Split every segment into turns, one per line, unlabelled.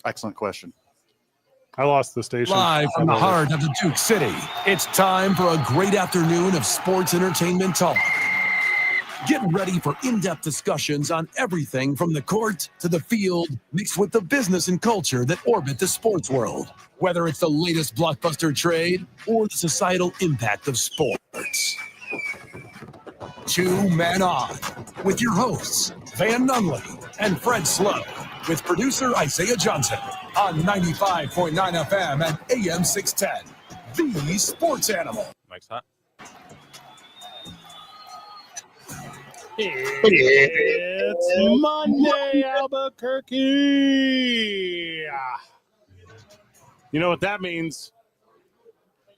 Excellent question.
I lost the station.
Live from the heart of the Duke City, it's time for a great afternoon of sports entertainment talk. Get ready for in-depth discussions on everything from the court to the field, mixed with the business and culture that orbit the sports world. Whether it's the latest blockbuster trade or the societal impact of sports. Two Men On, with your hosts, Van Nunley and Fred Slow, with producer Isaiah Johnson on 95.9 FM and AM 610, the sports animal.
Mike's hot.
It's Monday, Albuquerque. You know what that means?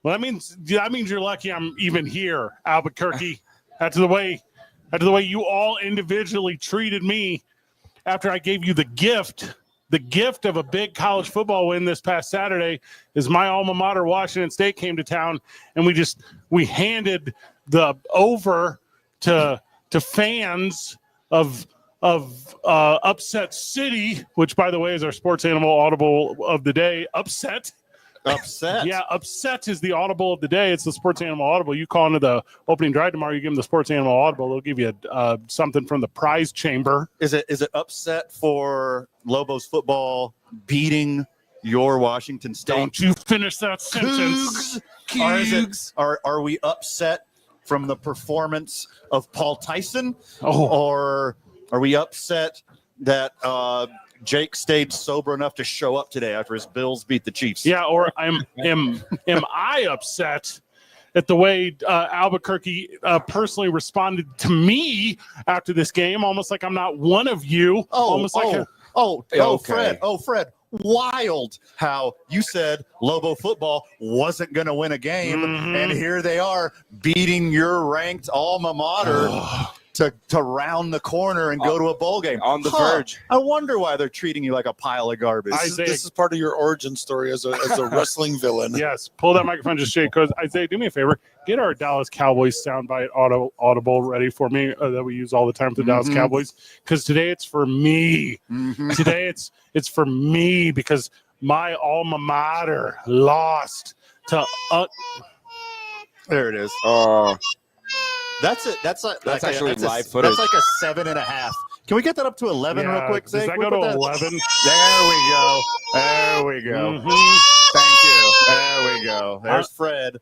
Well, that means you're lucky I'm even here, Albuquerque. That's the way you all individually treated me after I gave you the gift of a big college football win this past Saturday. Is my alma mater, Washington State, came to town, and we handed the over to fans of Upset City, which, by the way, is our sports animal audible of the day. Upset. Yeah, Upset is the audible of the day. It's the sports animal audible. You call into the opening drive tomorrow, you give them the sports animal audible. They'll give you something from the prize chamber.
Is it upset for Lobos football beating your Washington State?
Don't you finish that sentence.
Cougs. Are we upset from the performance of Paul Tyson? Or are we upset that Jake stayed sober enough to show up today after his Bills beat the Chiefs?
Yeah, or am I upset at the way Albuquerque personally responded to me after this game, almost like I'm not one of you.
Fred. Wild how you said Lobo football wasn't going to win a game, and here they are beating your ranked alma mater to round the corner and go to a bowl game.
On the verge.
I wonder why they're treating you like a pile of garbage.
This is part of your origin story as a wrestling villain.
Yes, pull that microphone just straight. Because Isaiah, do me a favor, get our Dallas Cowboys soundbite audible ready for me that we use all the time for the Dallas Cowboys. Because today it's for me. Today it's for me because my alma mater lost to.
There it is. That's it. That's
actually live footage.
That's like a 7.5. Can we get that up to 11 real quick?
Does that go to 11?
There we go. Thank you. There we go. There's Fred.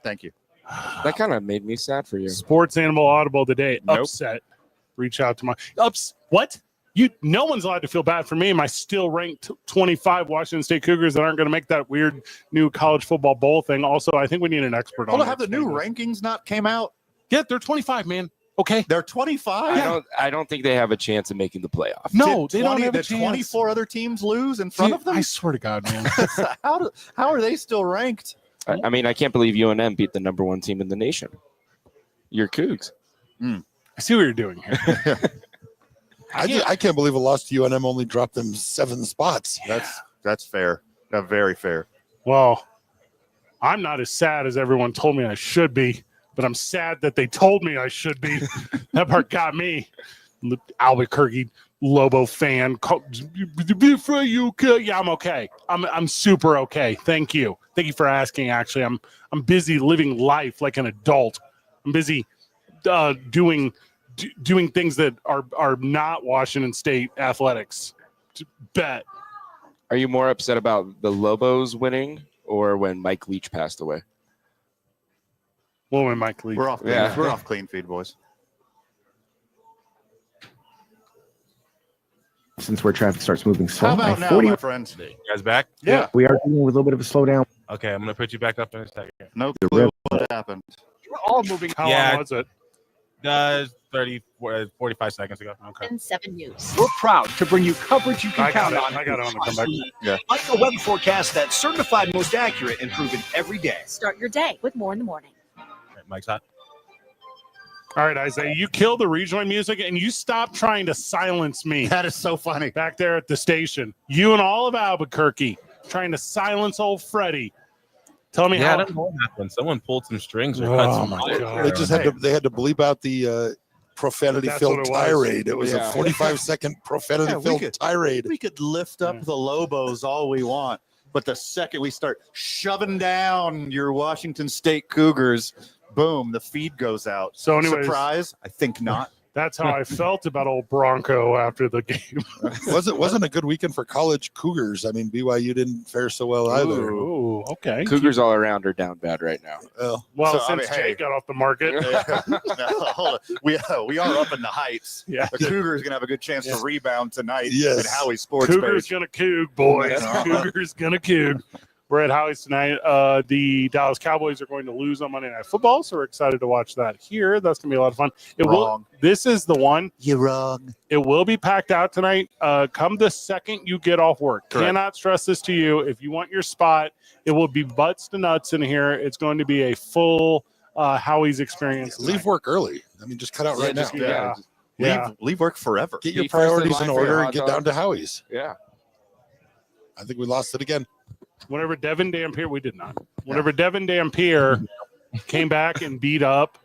Thank you.
That kind of made me sad for you.
Sports animal audible today.
Nope.
Upset. Reach out to my what? No one's allowed to feel bad for me. My still ranked 25 Washington State Cougars that aren't going to make that weird new college football bowl thing. Also, I think we need an expert on it.
Have the new rankings not came out?
Yeah, they're 25, man. Okay.
They're 25?
I don't think they have a chance of making the playoff.
No, they don't have a chance.
24 other teams lose in front of them?
I swear to God, man.
How are they still ranked?
I mean, I can't believe UNM beat the number one team in the nation. Your Cougs.
I see what you're doing here.
I can't believe a loss to UNM only dropped them 7 spots.
That's fair. Very fair.
Well, I'm not as sad as everyone told me I should be, but I'm sad that they told me I should be. That part got me. Albuquerque Lobo fan. Yeah, I'm okay. I'm super okay. Thank you. Thank you for asking. Actually, I'm busy living life like an adult. I'm busy doing things that are not Washington State athletics. Bet.
Are you more upset about the Lobos winning or when Mike Leach passed away?
Well, when Mike Leach.
We're off clean feed, boys.
Since where traffic starts moving slow.
How about now, my friends?
You guys back?
Yeah.
We are dealing with a little bit of a slowdown.
Okay, I'm going to put you back up in a second.
No clue what happened.
We're all moving. How long was it?
45 seconds ago. Okay.
And 7 News.
We're proud to bring you coverage you can count on.
I got it on the comeback.
Yeah.
Like a weather forecast that's certified most accurate and proven every day.
Start your day with more in the morning.
All right, Mike's hot.
All right, Isaiah, you kill the regional music and you stop trying to silence me.
That is so funny.
Back there at the station. You and all of Albuquerque trying to silence old Freddie. Tell me
that happened. Someone pulled some strings or cut some.
My God.
They just had to bleep out the profanity-filled
That's what it was.
tirade. It was
Yeah.
a 45-second profanity-filled tirade.
We could lift up the Lobos all we want, but the second we start shoving down your Washington State Cougars, boom, the feed goes out.
So anyways,
surprise? I think not.
that's how I felt about old Bronco after the game.
Wasn't a good weekend for college Cougars. I mean, BYU didn't fare so well either.
Ooh, okay.
Cougars all around are down bad right now.
Well,
So, I
since
mean,
Jake
hey.
got off the market.
No, hold on. We are up in the heights.
Yeah.
The Cougars gonna have a good chance to rebound tonight
Yes.
at Howie's Sports
Cougars
page.
gonna coog, boys.
Yeah.
Cougars gonna coog. We're at Howie's tonight. The Dallas Cowboys are going to lose on Monday Night Football, so we're excited to watch that here. That's gonna be a lot of fun.
Wrong.
This is the one.
You're wrong.
It will be packed out tonight. Come the second you get off work.
Correct.
Cannot stress this to you. If you want your spot, it will be butts to nuts in here. It's going to be a full Howie's experience.
Leave
tonight.
work early. I mean, just cut out right now.
just-
Yeah.
just-
Yeah.
Leave work forever.
Get your
Be first in
priorities
line
in
for your
order and
hot
get
dog.
down to Howie's.
Yeah.
I think we lost it again.
Whenever Devin Dampier, we did not. Whenever Devin Dampier came back and beat up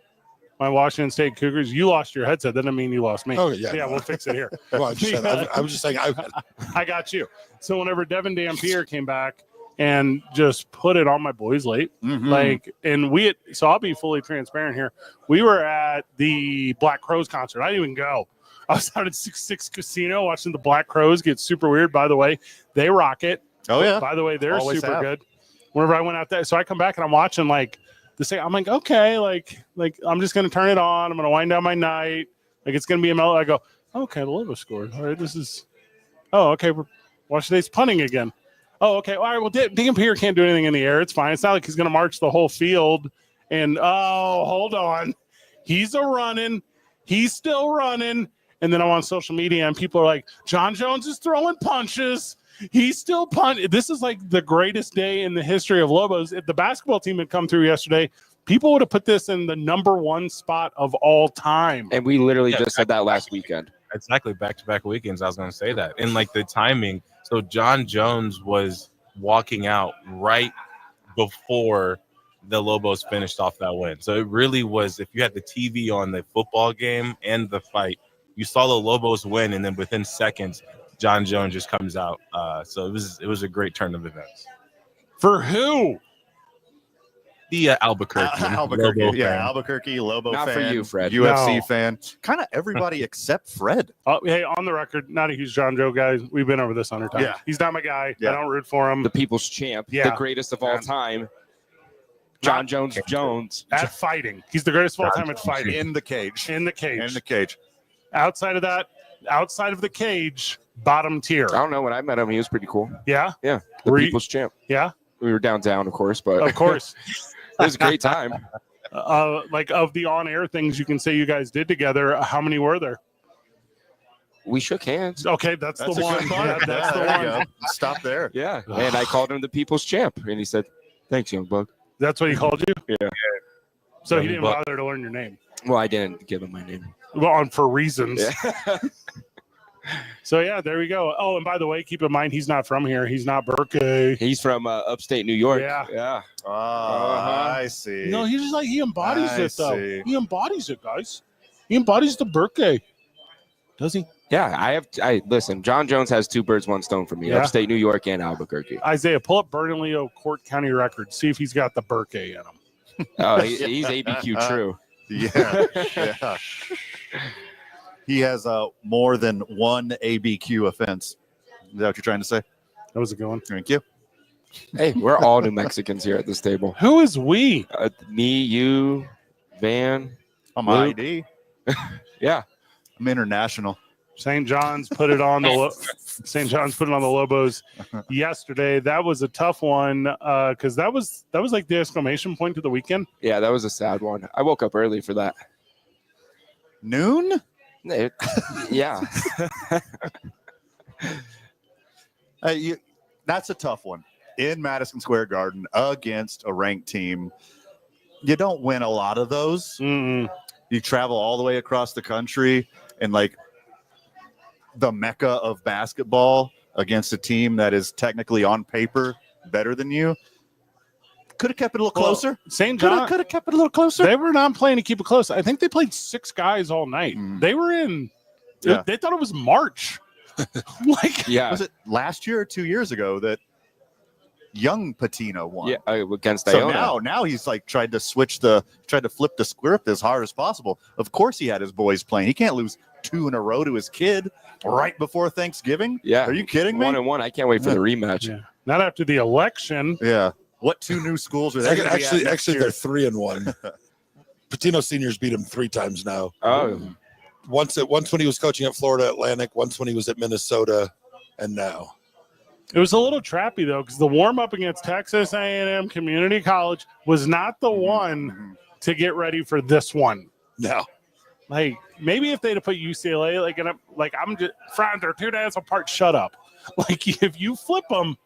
my Washington State Cougars, you lost your headset. That doesn't mean you lost me.
Oh, yeah.
Yeah, we'll fix it here.
Well, I'm just saying, I was just saying,
I got you. So whenever Devin Dampier came back and just put it on my boys late, so I'll be fully transparent here. We were at the Black Crows concert. I didn't even go. I was out at 6 Casino watching the Black Crows get super weird. By the way, they rock it.
Oh yeah.
By the way, they're
Always
super
have.
good. Whenever I went out there, so I come back and I'm watching I'm like, okay, like I'm just gonna turn it on. I'm gonna wind down my night. Like it's gonna be a mellow. I go, okay, the Lobos scored. All right, okay, we're Washington State's punting again. Oh, okay. All right, well, Dampier can't do anything in the air. It's fine. It's not like he's gonna march the whole field. And hold on, he's still running. And then I'm on social media and people are like, John Jones is throwing punches. He's still punting. This is like the greatest day in the history of Lobos. If the basketball team had come through yesterday, people would have put this in the number one spot of all time.
And we literally just said that last weekend.
Exactly, back-to-back weekends. I was going to say that. And like the timing. So John Jones was walking out right before the Lobos finished off that win. So it really was, if you had the TV on the football game and the fight, you saw the Lobos win, and then within seconds, John Jones just comes out. So it was a great turn of events.
For who?
The Albuquerque.
Albuquerque,
Lobo
yeah,
fan.
Albuquerque, Lobo
Not for
fan,
you, Fred.
UFC
No.
fan, kind of everybody except Fred.
Oh, hey, on the record, not a huge John Joe guy. We've been over this 100 times.
Yeah.
He's not my guy.
Yeah.
I don't root for him.
The people's champ,
Yeah.
the greatest of all time, John Jones.
At fighting. He's the greatest of all time at fighting.
In the cage.
In the cage.
In the cage.
Outside of that, outside of the cage, bottom tier.
I don't know. When I met him, he was pretty cool.
Yeah?
Yeah, the
Were you-
people's champ.
Yeah?
We were downtown, of course, but
Of course.
it was a great time.
Like of the on-air things you can say you guys did together, how many were there?
We shook hands.
Okay, that's
That's
the
a
one.
good part.
Yeah, that's the
there you
one.
go. Stop there.
Yeah, and I called him the people's champ, and he said, "Thanks, young buck."
That's what he called you?
Yeah.
So he didn't bother to learn your name.
Well, I didn't give him my name.
Well, for reasons.
Yeah.
So yeah, there we go. Oh, and by the way, keep in mind he's not from here. He's not Berkeley.
He's from upstate New York.
Yeah.
Yeah.
Oh, I see.
No, he's just like he embodies
I
it though.
see.
He embodies it, guys. He embodies the Berkeley. Does he?
Yeah, I listen. John Jones has 2 birds, 1 stone for me.
Yeah.
Upstate New York and Albuquerque.
Isaiah, pull up Bernalillo Court County record. See if he's got the Berkeley in him.
Oh, he's ABQ true.
Yeah. Yeah. He has more than one ABQ offense. Is that what you're trying to say?
That was a good one.
Thank you.
Hey, we're all New Mexicans here at this table.
Who is we?
Me, you, Van.
I'm
Luke.
ID.
Yeah.
I'm international.
St. John's put it on the St. John's put it on the Lobos yesterday. That was a tough one because that was like the exclamation point of the weekend.
Yeah, that was a sad one. I woke up early for that.
Noon?
Yeah.
That's a tough one. In Madison Square Garden against a ranked team. You don't win a lot of those.
Mm-mm.
You travel all the way across the country and like the mecca of basketball against a team that is technically on paper better than you. Could have kept it a little closer.
St. John
Could have kept it a little closer.
They were not playing to keep it close. I think they played 6 guys all night. They were in.
Yeah.
They thought it was March. Like,
Yeah.
Was it last year or 2 years ago that young Patino won?
Yeah, against
So
Iona.
now he's like tried to flip the script as hard as possible. Of course he had his boys playing. He can't lose 2 in a row to his kid right before Thanksgiving.
Yeah.
Are you kidding me?
1-1. I can't wait for the rematch.
yeah. Not after the election.
Yeah. What 2 new schools are they gonna be at next
Actually,
year?
they're 3-1. Patino seniors beat him 3 times now.
Oh,
Once when he was coaching at Florida Atlantic, once when he was at Minnesota, and now.
It was a little trappy though, because the warm up against Texas A&M Community College was not the one to get ready for this one.
No.
Like maybe if they'd have put UCLA I'm just Fran, they're 2 days apart. Shut up. Like if you flip them,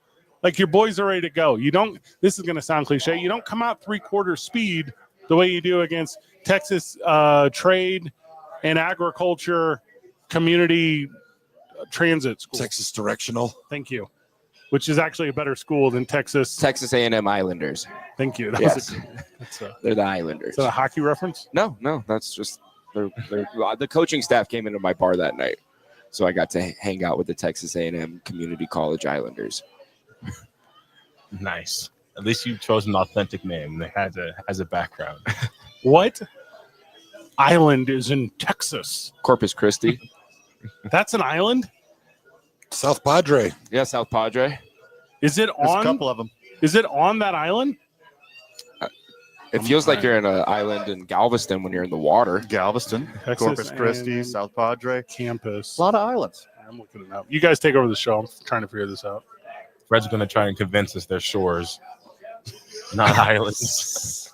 like your boys are ready to go. You don't. This is going to sound cliche. You don't come out 3/4 speed the way you do against Texas Trade and Agriculture Community Transit School.
Texas Directional.
Thank you. Which is actually a better school than Texas.
Texas A&M Islanders.
Thank you. That
Yes.
was
They're the Islanders.
is that a hockey reference?
No, that's just the coaching staff came into my bar that night, so I got to hang out with the Texas A&M Community College Islanders.
Nice. At least you chose an authentic name that has a background.
What island is in Texas?
Corpus Christi.
That's an island?
South Padre.
Yeah, South Padre.
Is it
There's a
on?
couple of them.
Is it on that island?
It feels like you're in an island in Galveston when you're in the water.
Galveston,
Texas
Corpus Christi,
A&M
South Padre.
Campus.
A lot of islands.
I'm looking it up. You guys take over the show. I'm trying to figure this out.
Fred's going to try and convince us they're shores, not islands.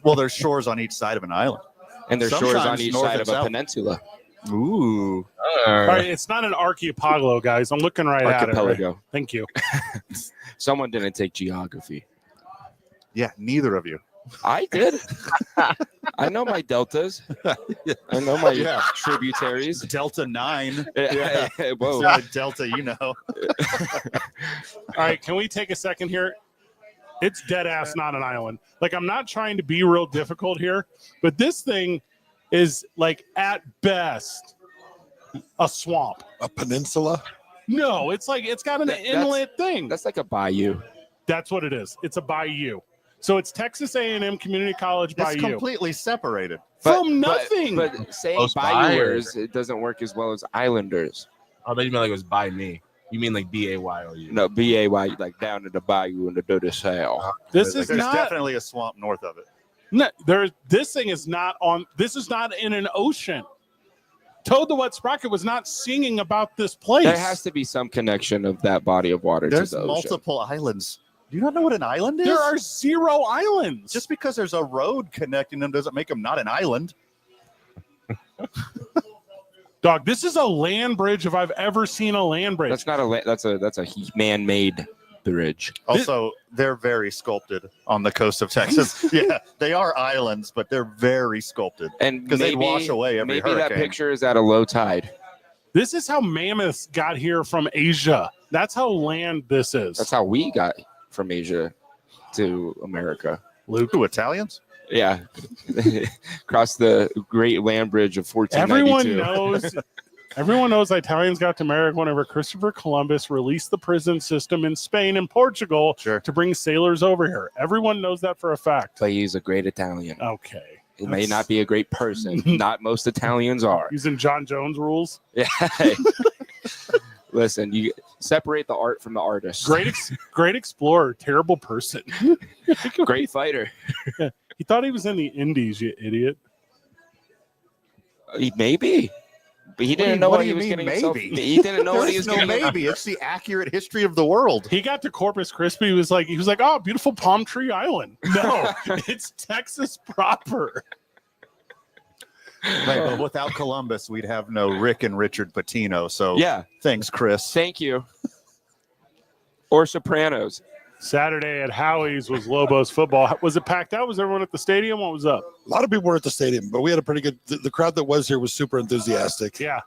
Well, there's shores on each side of an island.
And there's shores on
Sometimes
each
north
side
and
of a
south.
peninsula.
Ooh.
All right, it's not an archipelago, guys. I'm looking right at it.
Archipelago.
Thank you.
Someone didn't take geography.
Yeah, neither of you.
I did. I know my deltas. I know my
Yeah.
tributaries.
Delta 9.
Yeah. Whoa.
Yeah, Delta, you know.
All right, can we take a second here? It's dead ass not an island. Like, I'm not trying to be real difficult here, but this thing is, like, at best, a swamp.
A peninsula.
No, it's like it's got an inlet thing.
That's like a bayou.
That's what it is. It's a bayou. So it's Texas A&M Community College
It's
bayou.
completely separated.
From nothing.
But saying
Close by,
bayouers, it doesn't work as well as islanders.
Oh, that you meant like it was by me. You mean like BAYOU?
No, B-A-Y, like down in the bayou in the dirty south.
This is
There's
not.
definitely a swamp north of it.
No, this thing is not on. This is not in an ocean. Toad the Wet Sprocket was not singing about this place.
There has to be some connection of that body of water
There's
to the ocean.
multiple islands. Do you not know what an island is?
There are 0 islands.
Just because there's a road connecting them doesn't make them not an island.
Dog, this is a land bridge if I've ever seen a land bridge.
That's not a that's a man-made bridge.
Also, they're very sculpted on the coast of Texas. Yeah, they are islands, but they're very sculpted.
And
Because they
maybe
wash away every
maybe that
hurricane.
picture is at a low tide.
This is how mammoths got here from Asia. That's how land this is.
That's how we got from Asia to America.
Luke, who, Italians?
Yeah, across the Great Land Bridge of 1492.
Everyone knows Italians got to America whenever Christopher Columbus released the prison system in Spain and Portugal to bring sailors over here. Everyone knows that for a fact.
But he's a great Italian.
Okay.
He may not be a great person. Not most Italians are.
Using John Jones rules.
Yeah. Listen, you separate the art from the artist.
Great explorer, terrible person.
Great fighter.
He thought he was in the Indies, you idiot.
He may be. But he didn't know what he was getting himself. He didn't know what he was getting.
Maybe it's the accurate history of the world.
He got to Corpus Christi. He was like, oh, beautiful Palm Tree Island. No, it's Texas proper.
Right, but without Columbus, we'd have no Rick and Richard Patino. So
yeah,
thanks, Chris.
Thank you. Or Sopranos.
Saturday at Howie's was Lobos football. Was it packed out? Was everyone at the stadium? What was up?
A lot of people were at the stadium, but we had a pretty good. The crowd that was here was super enthusiastic.
Yeah.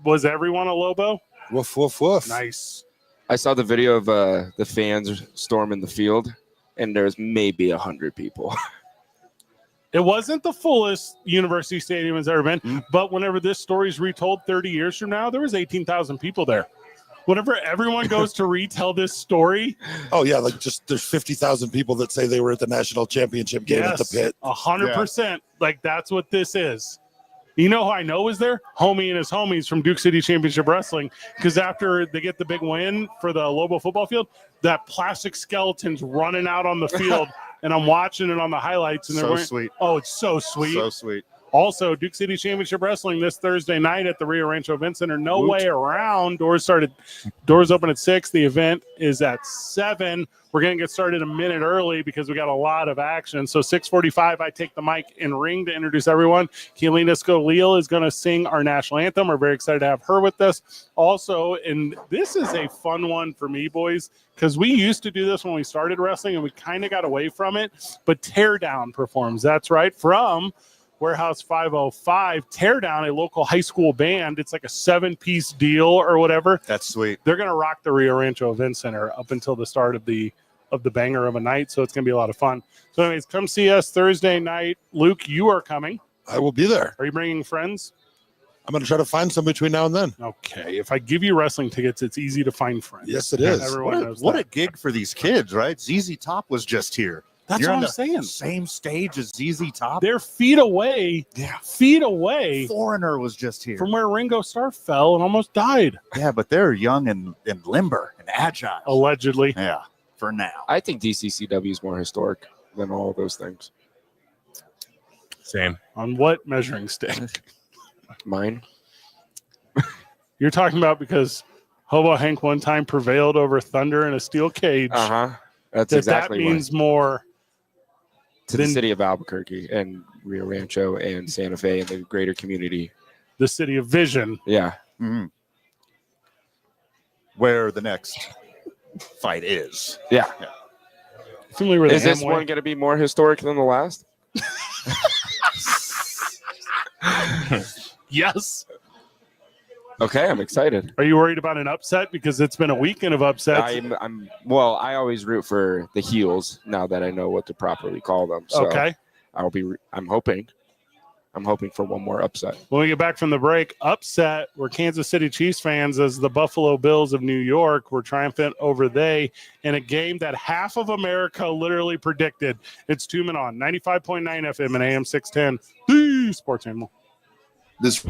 Was everyone a Lobo?
Woof, woof, woof.
Nice.
I saw the video of the fans storming the field. and there's maybe 100 people.
It wasn't the fullest University Stadium has ever been, but whenever this story is retold 30 years from now, there was 18,000 people there. Whenever everyone goes to retell this story,
Oh yeah, like just there's 50,000 people that say they were at the national championship game at the pit.
100%. Like that's what this is. You know who I know is there? Homie and his homies from Duke City Championship Wrestling. Because after they get the big win for the Lobo football field, that plastic skeleton's running out on the field, and I'm watching it on the highlights. And they're
So
wearing,
sweet.
Oh, it's so sweet.
So sweet.
Also, Duke City Championship Wrestling this Thursday night at the Rio Rancho Event Center. No way around. Doors open at 6. The event is at 7. We're going to get started a minute early because we got a lot of action. So 6:45, I take the mic and ring to introduce everyone. Keelina Scaleel is going to sing our national anthem. We're very excited to have her with us. Also, and this is a fun one for me, boys, because we used to do this when we started wrestling and we kind of got away from it. But Teardown performs. That's right. From Warehouse 505, Teardown, a local high school band. It's like a 7-piece deal or whatever.
That's sweet.
They're going to rock the Rio Rancho Event Center up until the start of the banger of a night. So it's going to be a lot of fun. So anyways, come see us Thursday night. Luke, you are coming.
I will be there.
Are you bringing friends?
I'm going to try to find some between now and then.
Okay. If I give you wrestling tickets, it's easy to find friends.
Yes, it is.
Everyone knows
What a
that.
gig for these kids, right? ZZ Top was just here.
That's
You're
what
on
I'm
the
saying.
Same stage as ZZ Top.
They're feet away.
Yeah.
Feet away
Foreigner was just here.
from where Ringo Starr fell and almost died.
Yeah, but they're young and limber and agile.
Allegedly.
Yeah, for now.
I think DCCW is more historic than all of those things.
Same.
On what measuring stick?
Mine.
You're talking about because Hobo Hank one time prevailed over Thunder in a steel cage.
That's
That
exactly
that
what.
means more.
To the
then-
city of Albuquerque and Rio Rancho and Santa Fe and the greater community.
The city of vision.
Yeah.
Mhm. Where the next fight is.
Yeah.
Familiar with
Is
the
this
Amway?
one going to be more historic than the last?
Yes.
Okay, I'm excited.
Are you worried about an upset? Because it's been a weekend of upsets.
Well, I always root for the heels now that I know what to properly call them. So
Okay.
I'm hoping for one more upset.
When we get back from the break, upset, we're Kansas City Chiefs fans as the Buffalo Bills of New York were triumphant over they in a game that half of America literally predicted. It's 2 Men On, 95.9 FM and AM 610, the sports animal.
This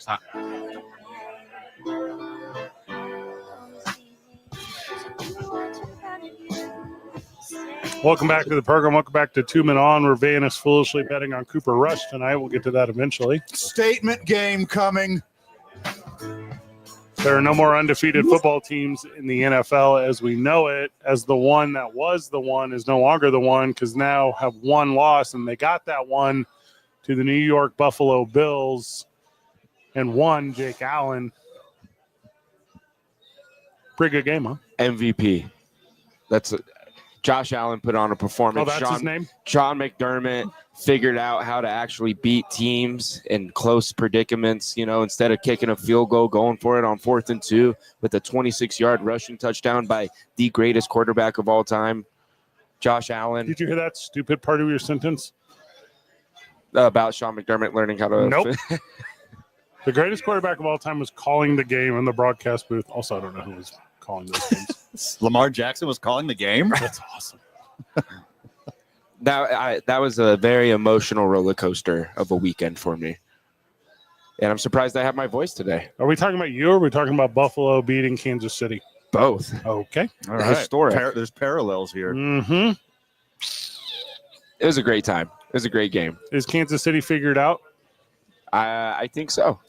Stop.
Welcome back to the program. Welcome back to 2 Men On. Where Van is foolishly betting on Cooper Rush tonight. We'll get to that eventually.
Statement game coming.
There are no more undefeated football teams in the NFL as we know it, as the one that was the one is no longer the one because now have one loss, and they got that one to the New York Buffalo Bills and won Jake Allen. Pretty good game, huh?
MVP. Josh Allen put on a performance.
Oh, that's his name?
Sean McDermott figured out how to actually beat teams in close predicaments. Instead of kicking a field goal, going for it on 4th and 2 with a 26-yard rushing touchdown by the greatest quarterback of all time, Josh Allen.
Did you hear that stupid part of your sentence?
About Sean McDermott learning how to.
Nope. The greatest quarterback of all time was calling the game in the broadcast booth. Also, I don't know who was calling those games.
Lamar Jackson was calling the game.
That's awesome.
That was a very emotional roller coaster of a weekend for me. And I'm surprised I have my voice today.
Are we talking about you or are we talking about Buffalo beating Kansas City?
Both.
Okay.
All right.
Historic.
There's parallels here.
Mm-hmm.
It was a great time. It was a great game.
Is Kansas City figured out?
I think so.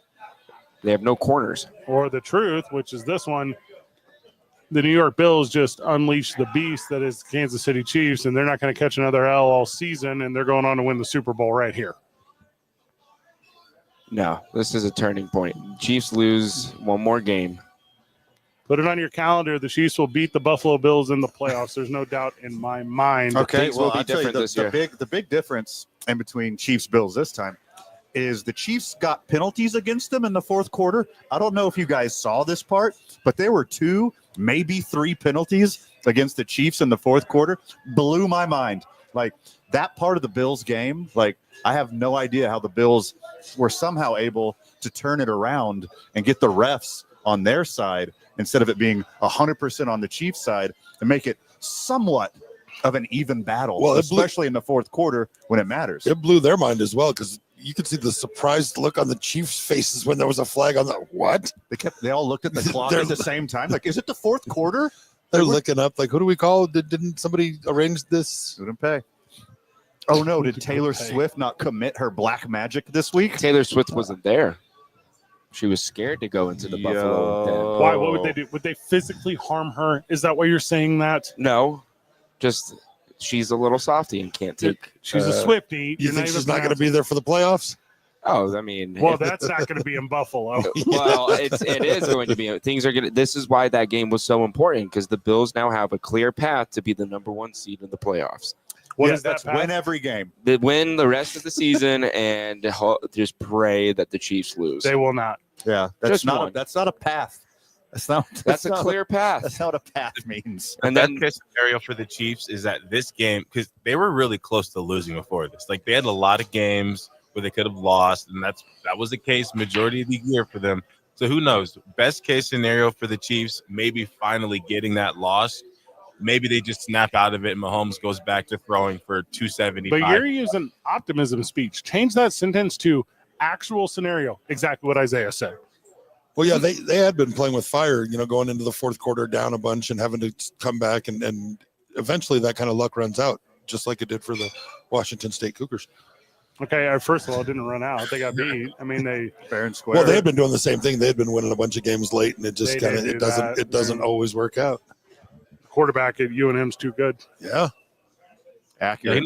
They have no corners.
Or the truth, which is this one, the New York Bills just unleashed the beast that is Kansas City Chiefs, and they're not going to catch another L all season, and they're going on to win the Super Bowl right here.
No, this is a turning point. Chiefs lose one more game.
Put it on your calendar. The Chiefs will beat the Buffalo Bills in the playoffs. There's no doubt in my mind.
Okay,
things will
well,
be
I'll tell you,
different this year.
the big difference in between Chiefs Bills this time is the Chiefs got penalties against them in the fourth quarter. I don't know if you guys saw this part, but there were 2, maybe 3 penalties against the Chiefs in the fourth quarter. Blew my mind. Like, that part of the Bills game, like, I have no idea how the Bills were somehow able to turn it around and get the refs on their side instead of it being 100% on the Chiefs side and make it somewhat of an even battle,
Well,
especially in the fourth quarter when it matters.
It blew their mind as well because you could see the surprised look on the Chiefs' faces when there was a flag on the what?
They all looked at the clock at the same time. Like, is it the fourth quarter?
They're looking up like, who do we call? Didn't somebody arrange this?
Didn't pay. Oh no! Did Taylor Swift not commit her black magic this week?
Taylor Swift wasn't there. She was scared to go into the Buffalo den.
Why? What would they do? Would they physically harm her? Is that why you're saying that?
No, just she's a little softy and can't take.
She's a Swiftie.
You think she's not going to be there for the playoffs?
Oh, I mean,
well, that's not going to be in Buffalo.
Well, it is going to be. Things are going to. This is why that game was so important because the Bills now have a clear path to be the number 1 seed in the playoffs.
What is that?
Win every game.
They win the rest of the season and just pray that the Chiefs lose.
They will not.
Yeah, that's not a path. That's
a clear path.
That's not what a path means.
And then the scenario for the Chiefs is that this game, because they were really close to losing before this. Like, they had a lot of games where they could have lost, and that was the case majority of the year for them. So who knows? Best case scenario for the Chiefs, maybe finally getting that loss. Maybe they just snap out of it and Mahomes goes back to throwing for 275.
But you're using optimism speech. Change that sentence to actual scenario. Exactly what Isaiah said.
Well, yeah, they had been playing with fire, going into the fourth quarter down a bunch and having to come back. And eventually that kind of luck runs out, just like it did for the Washington State Cougars.
Okay, first of all, it didn't run out. They got beat. I mean, they
fair and square.
Well, they had been doing the same thing. They had been winning a bunch of games late, and it just kind of it doesn't always work out.
Quarterback at UNM's too good.
Yeah,
accurate.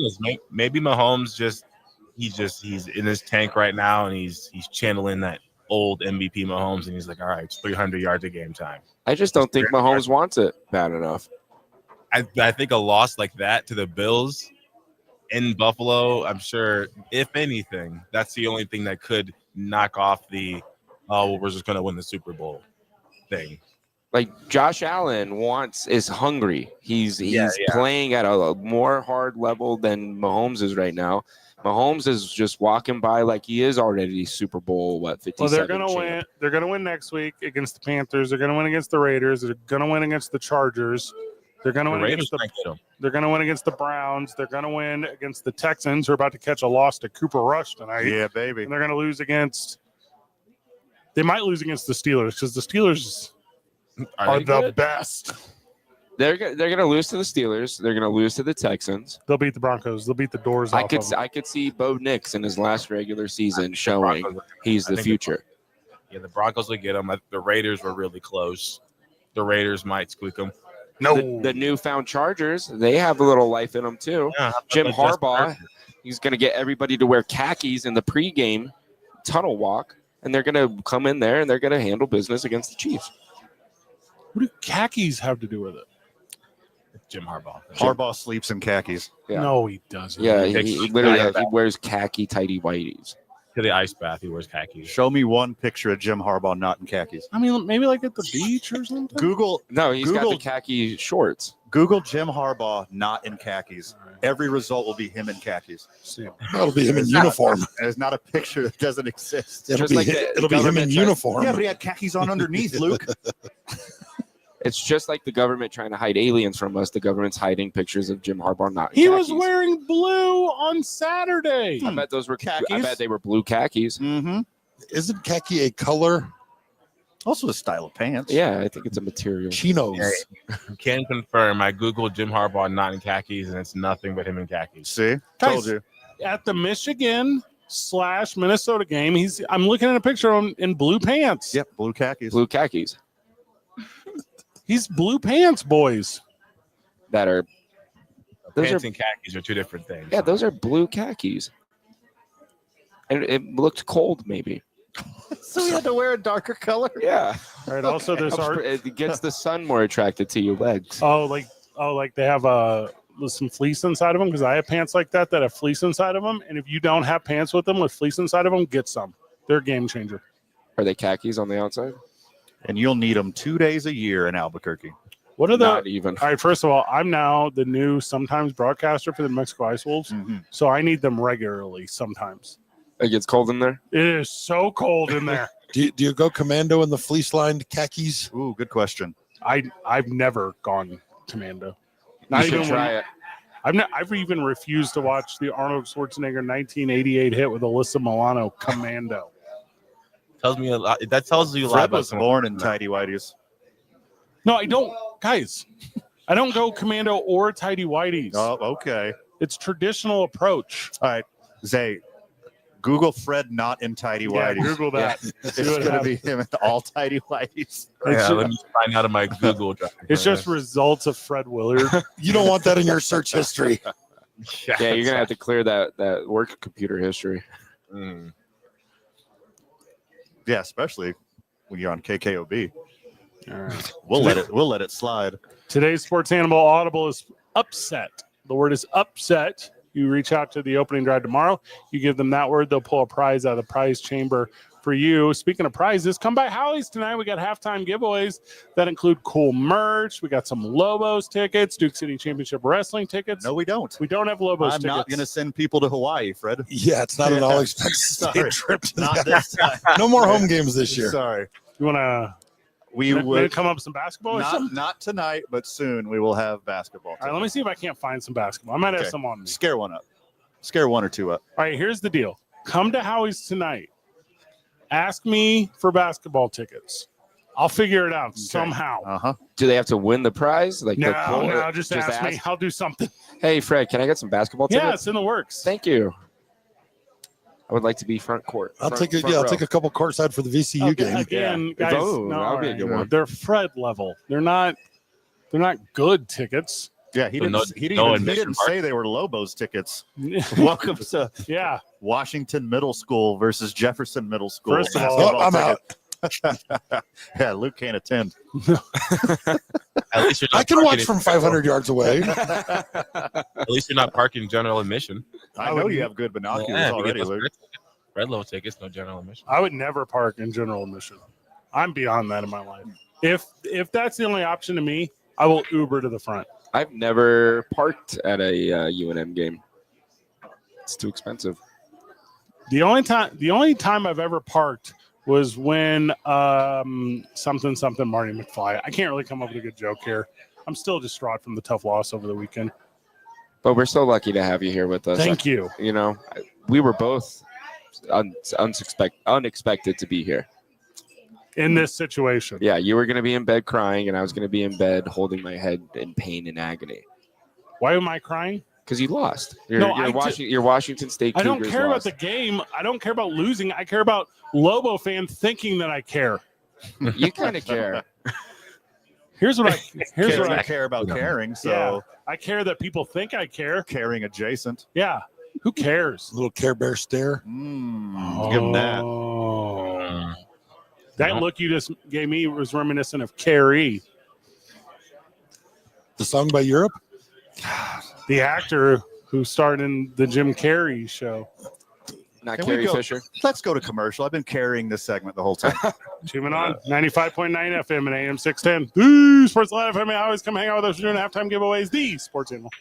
Maybe Mahomes he's in his tank right now, and he's channeling that old MVP Mahomes, and he's like, all right, it's 300 yards a game time.
I just don't think Mahomes wants it bad enough.
I think a loss like that to the Bills in Buffalo, I'm sure, if anything, that's the only thing that could knock off the we're just going to win the Super Bowl thing.
Like, Josh Allen is hungry. He's playing at a more hard level than Mahomes is right now. Mahomes is just walking by like he is already Super Bowl 57.
Well, they're going to win. They're going to win next week against the Panthers. They're going to win against the Raiders. They're going to win against the Chargers. They're going to win against they're going to win against the Browns. They're going to win against the Texans, who are about to catch a loss to Cooper Rush tonight.
Yeah, baby.
And they're going to lose against They might lose against the Steelers because the Steelers are
they
the
good?
best.
They're gonna lose to the Steelers. They're gonna lose to the Texans.
They'll beat the Broncos. They'll beat the doors
I
off
could
of them.
I could see Bo Nix in his last regular season showing
Broncos-
he's
I
the
think
future.
Yeah, the Broncos will get them. The Raiders were really close. The Raiders might squeak them.
The newfound Chargers, they have a little life in them too.
Yeah,
Jim
that's
Harbaugh,
perfect.
he's going to get everybody to wear khakis in the pregame tunnel walk, and they're going to come in there and they're going to handle business against the Chiefs.
What do khakis have to do with it?
Jim Harbaugh.
Harbaugh sleeps in khakis.
Yeah.
No, he doesn't.
Yeah,
Takes
he
the
literally
ice
he wears khaki tighty whities.
To the ice bath, he wears khakis.
Show me one picture of Jim Harbaugh not in khakis.
I mean, maybe like at the beach or something.
Google
No, he's got
Google-
the khaki shorts.
Google Jim Harbaugh not in khakis. Every result will be him in khakis.
That'll be him in uniform.
There's not a picture that doesn't exist.
It'll
Just
be,
like
hi-
the
it'll be him in
government tries-
uniform.
Yeah, but he had khakis on underneath, Luke.
It's just like the government trying to hide aliens from us. The government's hiding pictures of Jim Harbaugh not in
He
khakis.
was wearing blue on Saturday.
I bet those were
Khakis?
I bet they were blue khakis.
Mm-hmm.
Isn't khaki a color?
Also a style of pants.
Yeah, I think it's a material.
Chinos.
Can confirm. I Googled Jim Harbaugh not in khakis, and it's nothing but him in khakis.
See?
Guys,
Told you.
At the Michigan/Minnesota game, I'm looking at a picture of him in blue pants.
Yep, blue khakis.
Blue khakis
He's blue pants, boys.
that are those
Pants
are
and khakis are two different things.
yeah, those are blue khakis. And it looked cold, maybe.
So he had to wear a darker color?
Yeah,
All right. Also, there's art.
it gets the sun more attracted to your legs.
Like they have some fleece inside of them because I have pants like that have fleece inside of them. And if you don't have pants with them with fleece inside of them, get some. They're a game changer.
Are they khakis on the outside?
And you'll need them 2 days a year in Albuquerque.
What are the?
Not even.
All right. First of all, I'm now the new sometimes broadcaster for the New Mexico Ice Wolves, so I need them regularly. Sometimes
It gets cold in there.
it is so cold in there.
Do you go commando in the fleece-lined khakis?
Ooh, good question.
I've never gone commando.
You
Not
should
even
try it.
I've even refused to watch the Arnold Schwarzenegger 1988 hit with Alyssa Milano Commando.
Tells me a lot. That tells you a lot
Fred
about
was
someone.
born in tidy whities.
No, I don't, guys. I don't go commando or tidy whities.
Oh, okay.
It's traditional approach.
All right. Zay, Google Fred not in tidy
Yeah,
whities.
Google that.
It's
See what
going to
happens.
be him in all tidy whities.
Yeah, let me find out of my Google.
It's just results of Fred Willard.
You don't want that in your search history.
Yeah, you're gonna have to clear that work computer history.
Mm.
Yeah, especially when you're on KKOB.
All right.
We'll let it slide.
Today's Sports Animal Audible is upset. The word is upset. You reach out to the opening drive tomorrow. You give them that word, they'll pull a prize out of the prize chamber for you. Speaking of prizes, come by Howie's tonight. We got halftime giveaways that include cool merch. We got some Lobos tickets, Duke City Championship Wrestling tickets.
No, we don't.
We don't have Lobos
I'm
tickets.
not going to send people to Hawaii, Fred.
Yeah, it's not an
Yeah.
all-expenses
Sorry.
paid trip.
Not this time.
No more home games this year.
Sorry.
You want to
We
maybe
would
come up with some basketball or something?
not tonight, but soon we will have basketball.
All right, let me see if I can't find some basketball. I might have
Okay.
some on me.
Scare one up. Scare one or two up.
All right, here's the deal. Come to Howie's tonight. Ask me for basketball tickets. I'll figure it out somehow.
Uh-huh.
Do they have to win the prize? Like the pool,
No,
or
just ask me. I'll do something.
Hey, Fred, can I get some basketball tickets?
Yeah, it's in the works.
Thank you. I would like to be front court.
I'll
Front-
take
front
I'll
row.
take a couple courtside for the VCU
Okay,
game.
again,
Yeah.
guys,
Oh,
no,
that'll be a
all
good
right.
one.
They're Fred level. They're not good tickets.
Yeah, he
So
didn't.
no-
he didn't,
no
even, he
admission
didn't
mark?
say they were Lobos tickets. Welcome to
Yeah.
Washington Middle School versus Jefferson Middle School.
First of all-
basketball
Oh, I'm out.
ticket. Yeah, Luke can't attend.
At least you're not
I can watch
parking
from 500 yards away.
At least you're not parking general admission.
I know you have good binoculars
Yeah, if you get
already,
those
Luke.
Red Low tickets, no general admission.
I would never park in general admission. I'm beyond that in my life. If that's the only option to me, I will Uber to the front.
I've never parked at a UNM game. It's too expensive.
The only time I've ever parked was when something Marty McFly. I can't really come up with a good joke here. I'm still distraught from the tough loss over the weekend.
But we're so lucky to have you here with us.
Thank you.
You know, we were both unexpected to be here.
in this situation.
Yeah, you were going to be in bed crying, and I was going to be in bed holding my head in pain and agony.
Why am I crying?
Because you lost. You're Washington State
I
Cougars
don't care
lost.
about the game. I don't care about losing. I care about Lobo fans thinking that I care.
You kind of care.
Here's what I
care about caring. So
Yeah, I care that people think I care.
caring adjacent.
Yeah. Who cares?
Little Care Bear stare.
Give him that.
Oh. That look you just gave me was reminiscent of Carrie,
The song by Europe.
the actor who starred in the Jim Carrey show.
Not
Can we
Carrie
go-
Fisher.
Let's go to commercial. I've been carrying this segment the whole time.
Tuning on 95.9 FM and AM 610. The Sports Live FM. Always come hang out with us during halftime giveaways. The Sports Animal.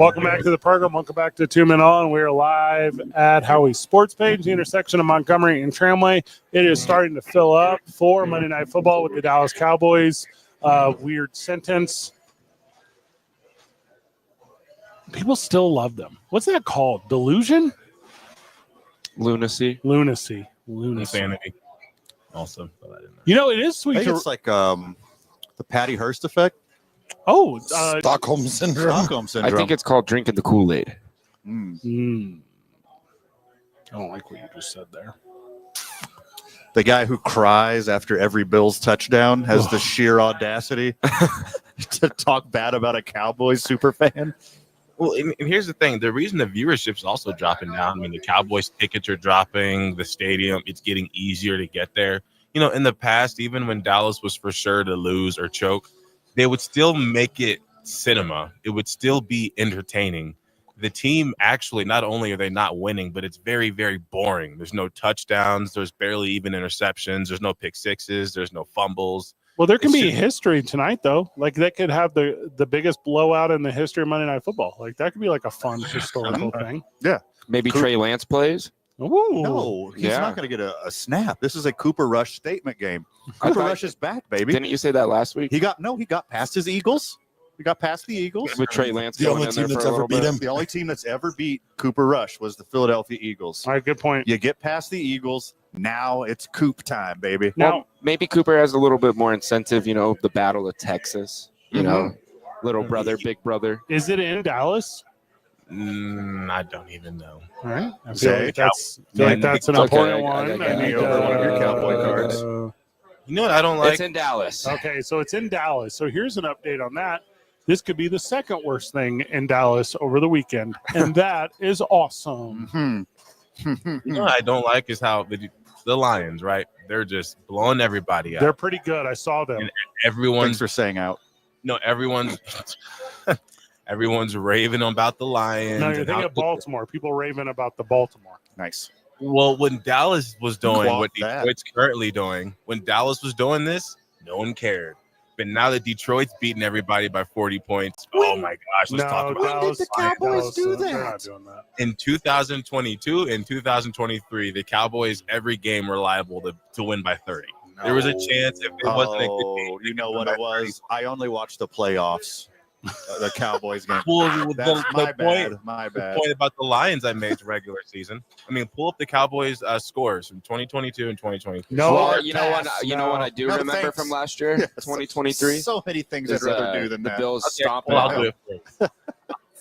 Welcome back to the program. Welcome back to 2 Men On. We're live at Howie's Sports Page, the intersection of Montgomery and Tramway. It is starting to fill up for Monday Night Football with the Dallas Cowboys. Weird sentence. People still love them. What's that called? Delusion?
Lunacy.
Lunacy.
Insanity. Also,
You know, it is
I
sweet.
think it's like the Patty Hearst effect.
Oh,
Stockholm syndrome.
Stockholm syndrome.
I think it's called drinking the Kool-Aid.
I don't like what you just said there.
The guy who cries after every Bills touchdown has the sheer audacity to talk bad about a Cowboys super fan.
Well, and here's the thing. The reason the viewership is also dropping down, I mean, the Cowboys tickets are dropping, the stadium, it's getting easier to get there. You know, in the past, even when Dallas was for sure to lose or choke, they would still make it cinema. It would still be entertaining. The team actually, not only are they not winning, but it's very, very boring. There's no touchdowns. There's barely even interceptions. There's no pick sixes. There's no fumbles.
Well, there can be history tonight, though. Like, they could have the biggest blowout in the history of Monday Night Football. Like, that could be like a fun historical thing.
Yeah.
Maybe Trey Lance plays.
Ooh.
No, he's
Yeah.
not going to get a snap. This is a Cooper Rush statement game. Cooper Rush is back, baby.
Didn't you say that last week?
He got past his Eagles. He got past the Eagles.
With Trey Lance
The
going
only
in there
team that's
for a
ever
little
beat
bit.
him.
The only team that's ever beat Cooper Rush was the Philadelphia Eagles.
All right, good point.
You get past the Eagles, now it's Coop time, baby.
Now,
Well, maybe Cooper has a little bit more incentive, you know, the Battle of Texas, you know, little brother, big brother.
is it in Dallas?
I don't even know.
All right. I
Say,
feel like that's an
Okay,
important
I
one.
got
I need
one of your Cowboy cards.
You know what I don't like?
It's in Dallas.
Okay, so it's in Dallas. So here's an update on that. This could be the second worst thing in Dallas over the weekend, and that is awesome.
Hmm.
You know what I don't like is how the Lions, right? They're just blowing everybody out.
They're pretty good. I saw them.
And
Thanks
everyone's
for saying out.
everyone's raving about the Lions.
No, you're
and
thinking
how-
of Baltimore. People raving about the Baltimore.
Nice.
Well, when Dallas was doing
Clock
what
that.
Detroit's currently doing, when Dallas was doing this, no one cared. But now that Detroit's beating everybody by 40 points, oh my gosh, let's talk about
Dallas,
the Cowboys do
They're
that?
not doing that.
in 2022 and 2023, the Cowboys every game were liable to win by 30. There was a chance if it wasn't a good game.
You know what it was? I only watched the playoffs, the Cowboys game.
Well,
That's my
the
bad.
point,
My
the
bad.
point about the Lions I made regular season. I mean, pull up the Cowboys scores from 2022 and 2023.
No,
Well, you know what?
pass.
You know what I do
No,
remember
thanks.
from last year,
Yes.
2023.
So many things I'd
is,
rather do than
the
that.
Bills
Okay,
stomping.
well, I'll
out.
do it for you.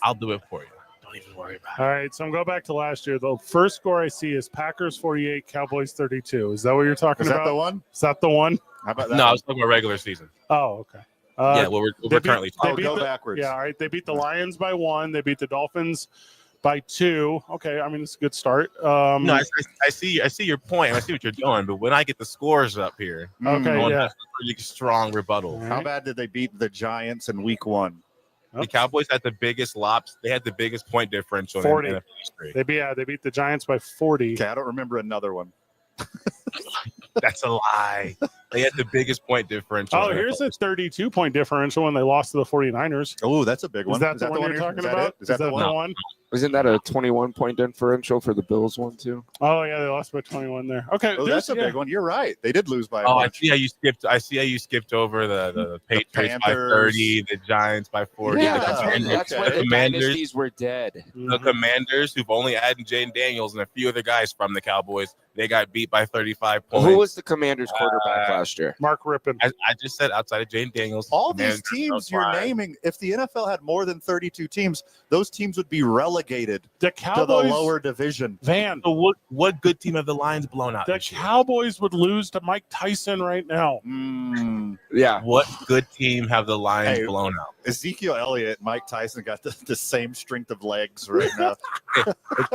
I'll do it for you. Don't even worry about it.
All right, so I'm going back to last year. The first score I see is Packers 48, Cowboys 32. Is that what you're talking
Is that
about?
the one?
Is that the one?
How about that?
No, I
one?
was talking about regular season.
Oh, okay.
Yeah, well,
they
we're
beat-
currently
they
Oh,
beat
go
the-
backwards.
Yeah, all right. They beat the Lions by 1. They beat the Dolphins by 2. Okay, I mean it's a good start.
No, I see your point. I see what you're doing, but when I get the scores up here,
Okay,
I want
yeah.
a pretty strong rebuttal.
All
How
right.
bad did they beat the Giants in week 1?
The Cowboys had the biggest lops. They had the biggest point differential
40.
in NFL history.
They beat the Giants by 40.
Okay, I don't remember another one.
That's a lie. They had the biggest point differential.
Oh,
in
here's
NFL
a 32-point differential when they lost to the 49ers.
Oh, that's a big one.
Is that the one you're talking about?
Is that the one?
one?
Isn't that a 21-point differential for the Bills one too?
Oh, yeah, they lost by 21 there. Okay,
Oh, that's a big one. You're right. They did lose by a
Oh, I
bunch.
see how you skipped. I see how you skipped over the Patriots by
Panthers.
30, the Giants by 40.
Yeah,
the
that's when,
Commanders,
that's when the
Commanders,
dynasties were dead.
the Commanders, who've only added Jaden Daniels and a few other guys from the Cowboys, they got beat by 35 points.
Who was the Commanders quarterback last year?
Mark Rippon.
I just said outside of Jaden Daniels.
All
Commanders,
these teams
that's
you're
why.
naming, if the NFL had more than 32 teams, those teams would be relegated
The
to the
Cowboys,
lower division.
Van,
So what good team have the Lions blown out
the
this year?
Cowboys would lose to Mike Tyson right now.
Yeah.
What good team have the Lions
Hey,
blown out?
Ezekiel Elliott, Mike Tyson got the same strength of legs right now.
If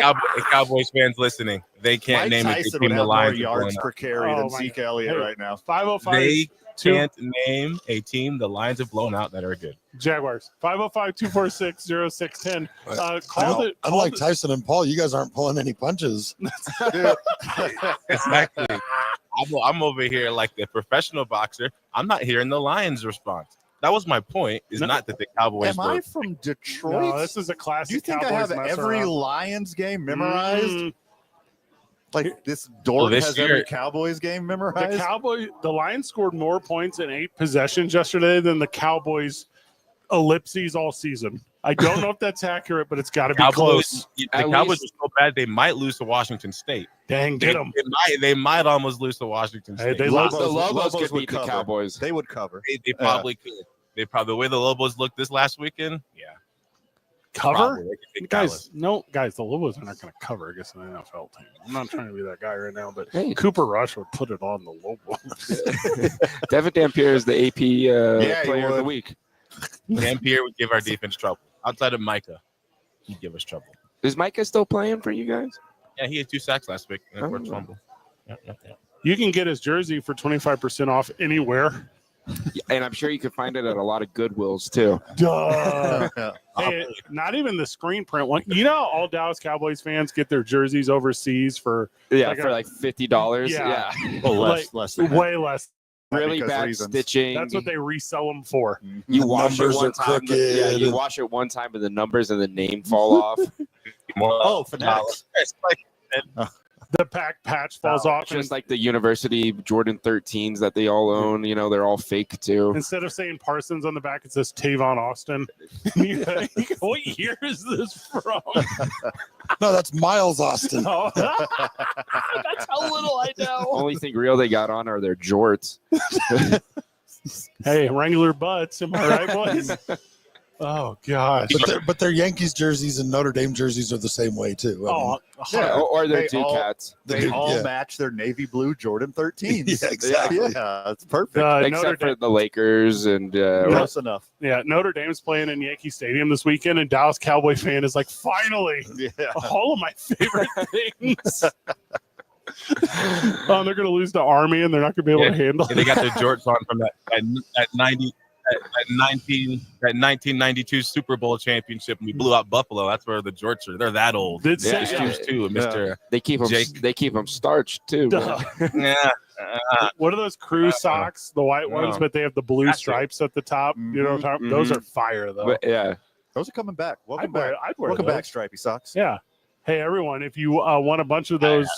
Cowboys fans listening, they can't
Mike
name a
Tyson
good
would
team the
have more
Lions have
yards
blown
per
out.
carry
Oh
than
my
Zeke
God.
Elliott
Hey,
right now.
505
They
two-
can't name a team the Lions have blown out that are good.
Jaguars. 505-246-0610.
Unlike Tyson and Paul, you guys aren't pulling any punches.
Exactly. I'm over here like the professional boxer. I'm not hearing the Lions' response. That was my point. Is not that the Cowboys
Am I
were.
from Detroit?
No, this is a classic.
Do you think
Cowboys
I have
mess
every
around.
Lions game memorized?
Mm.
Like this dork
this
has
year-
every Cowboys game memorized?
The Lions scored more points in 8 possessions yesterday than the Cowboys ellipses all season. I don't know if that's accurate, but it's got to be close.
The
At
Cowboys
least-
are so bad they might lose to Washington State.
Dang, get them.
They might almost lose to Washington
Hey,
State.
they
Lobos,
lost.
The Lobos
Lobos
could
would
beat the
cover.
Cowboys.
They would cover.
They probably could. They probably the way the Lobos looked this last weekend. Yeah,
Cover?
probably. They could beat
Guys,
Dallas.
no, guys, the Lobos are not going to cover against an NFL team. I'm not trying to be that guy right now, but
Hey.
Cooper Rush would put it on the Lobos.
Devin Dampier is the AP
he
player of the
would.
week.
Dampier would give our defense trouble. Outside of Micah, he'd give us trouble.
Is Micah still playing for you guys?
Yeah, he had 2 sacks last week and a
Oh.
forced fumble. Yeah.
You can get his jersey for 25% off anywhere.
And I'm sure you could find it at a lot of Goodwills too.
Duh. Hey, not even the screen print one. You know, all Dallas Cowboys fans get their jerseys overseas for
Yeah,
Like
for
a-
like $50.
Yeah.
Yeah.
Well,
Like,
less than
way less.
Really
because
bad
reasons.
stitching.
That's what they resell them for.
You wash it
Numbers
one
are
time.
crooked
Yeah, you
and-
wash it one time and the numbers and the name fall off.
Oh, fanatics.
It's like
The patch falls off.
Just like the University Jordan 13s that they all own. You know, they're all fake too.
Instead of saying Parsons on the back, it says Tavon Austin. You go, what year is this from?
No, that's Miles Austin.
Oh, that's how little I know.
Only thing real they got on are their jorts.
Hey, Wrangler butts. Am I right, boys? Oh, gosh.
But their Yankees jerseys and Notre Dame jerseys are the same way too. I mean,
Oh,
Yeah.
Or their
They all-
Ducats.
They all
yeah.
match their navy blue Jordan 13s.
Yeah, exactly.
Yeah, that's perfect.
Notre
Except for
Dame.
the Lakers and
Close enough.
Yeah, Notre Dame's playing in Yankee Stadium this weekend, and Dallas Cowboy fan is like, finally,
Yeah.
all of my favorite things. Oh, they're going to lose to Army, and they're not going to be able to handle
they
it.
got their jorts on from that 1992 Super Bowl championship. And we blew out Buffalo. That's where the jorts are. They're that old.
Did
Yeah.
say,
Shoes too, Mister.
they keep them.
Jake.
They keep them starched too.
Duh.
Yeah.
What are those crew socks? The white ones,
no.
but they have the blue
That's it.
stripes at the top. You know what I'm talking about? Those are fire, though.
But yeah,
Those are coming back. Welcome
I'd wear,
back.
I'd wear
Welcome
those.
back, Stripey Socks.
Yeah. Hey, everyone, if you want a bunch of those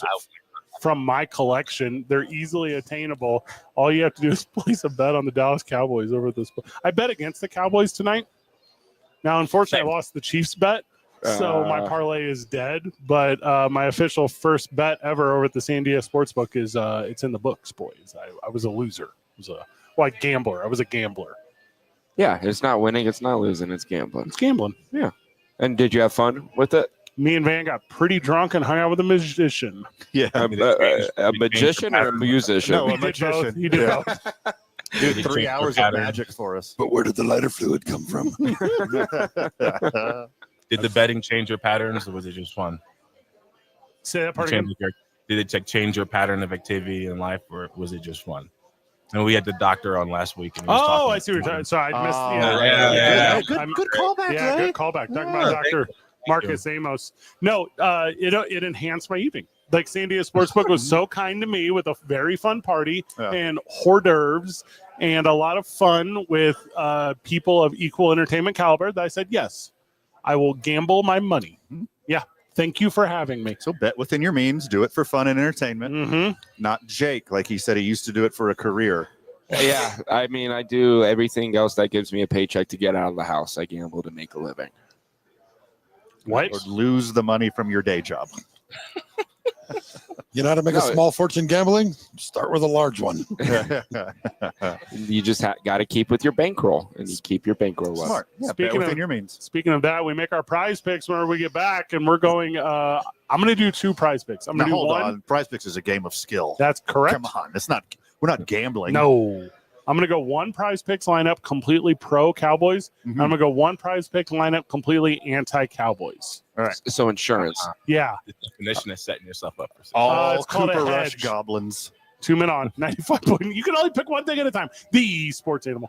from my collection, they're easily attainable. All you have to do is place a bet on the Dallas Cowboys over this. I bet against the Cowboys tonight. Now, unfortunately, I lost the Chiefs bet, so my parlay is dead. But my official first bet ever over at the San Diego Sportsbook is it's in the books, boys. I was a loser. I gambler. I was a gambler.
yeah. It's not winning. It's not losing. It's gambling.
It's gambling.
And did you have fun with it?
Me and Van got pretty drunk and hung out with a magician.
Yeah.
A magician or a musician?
No,
He
a
did both.
magician.
He did
Yeah.
both.
Dude,
He
3
changed
hours
the
of
pattern.
magic for us.
But where did the lighter fluid come from?
Did the betting change your patterns, or was it just fun?
Say that part again.
Did it change your pattern of activity in life, or was it just fun? And we had the doctor on last week. And he was
Oh,
talking
I see what you're talking.
about
So I missed.
Oh,
yeah.
Good callback,
Yeah,
Clay.
good callback. Talking
Yeah,
about Dr.
you.
Marcus Amos. No, it enhanced my evening. Like San Diego Sportsbook was so kind to me with a very fun party
Yeah.
and hors d'oeuvres and a lot of fun with people of equal entertainment caliber that I said, yes, I will gamble my money. Yeah. Thank you for having me.
So bet within your means. Do it for fun and entertainment.
Mm-hmm.
Not Jake, like he said he used to do it for a career.
Yeah, I mean, I do everything else that gives me a paycheck to get out of the house. I gamble to make a living.
What?
Or lose the money from your day job.
You know how to make a
No,
small fortune gambling? Start with a large one.
You just got to keep with your bankroll, and you keep your bankroll up.
Smart. Yeah, bet
Speaking
within
of-
your means.
Speaking of that, we make our prize picks whenever we get back, and we're going. I'm going to do 2 prize picks. I'm
Now
going to do
hold
one.
on. Prize Picks is a game of skill.
That's correct.
Come on. It's not. We're not gambling.
No. I'm going to go 1 prize picks lineup completely pro Cowboys.
Mhm.
I'm going to go 1 prize pick lineup completely anti Cowboys.
So insurance.
Yeah.
the definition of setting yourself up for success.
All
it's called a
Cooper Rush
hedge.
goblins.
2 men on 95 point. You can only pick one thing at a time. The sports animal.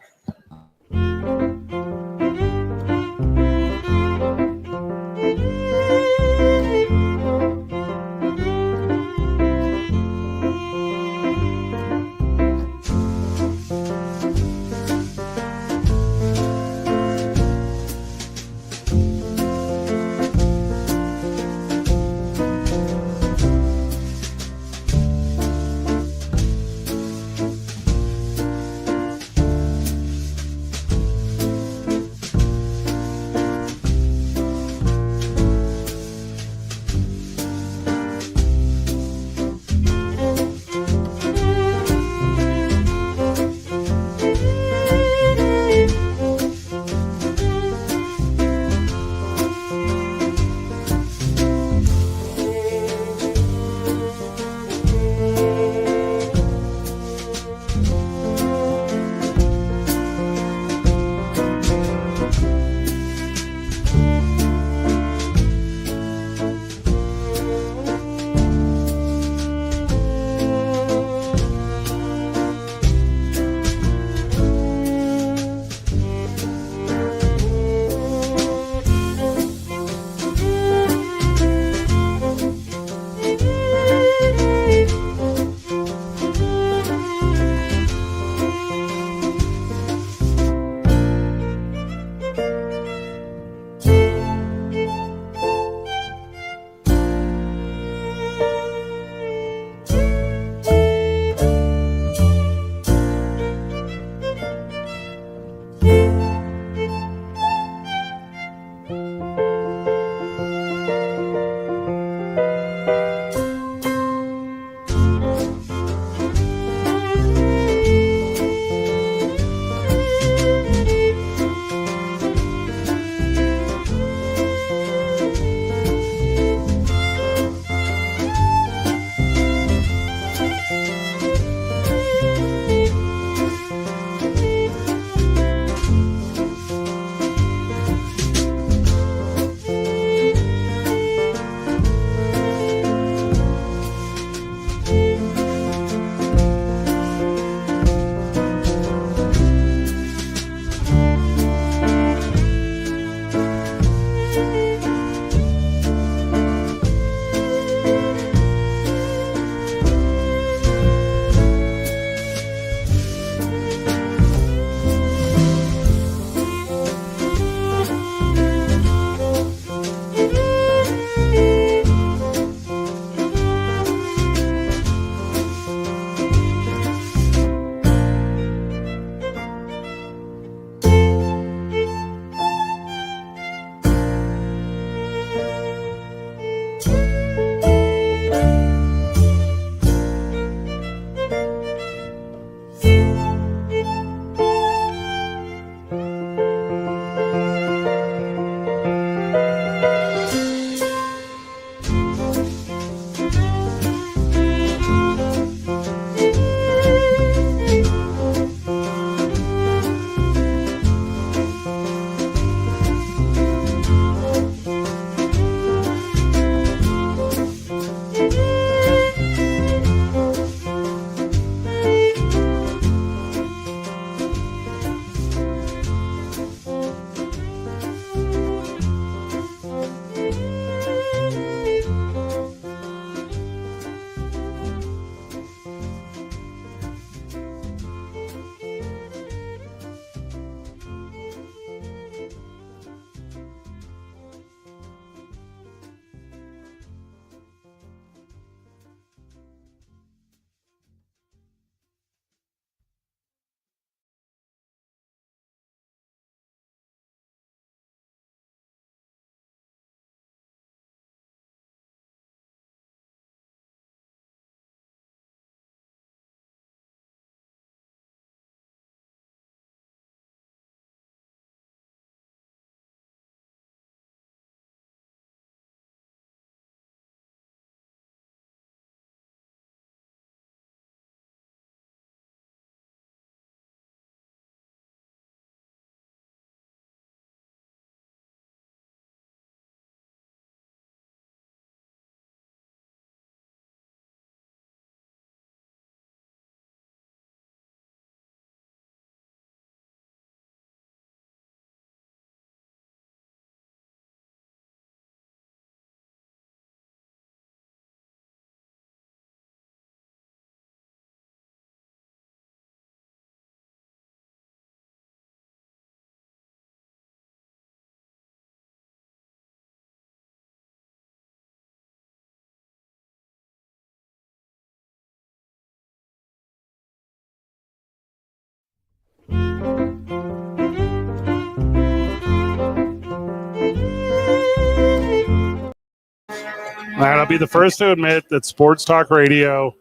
And I'll be the first to admit that sports talk radio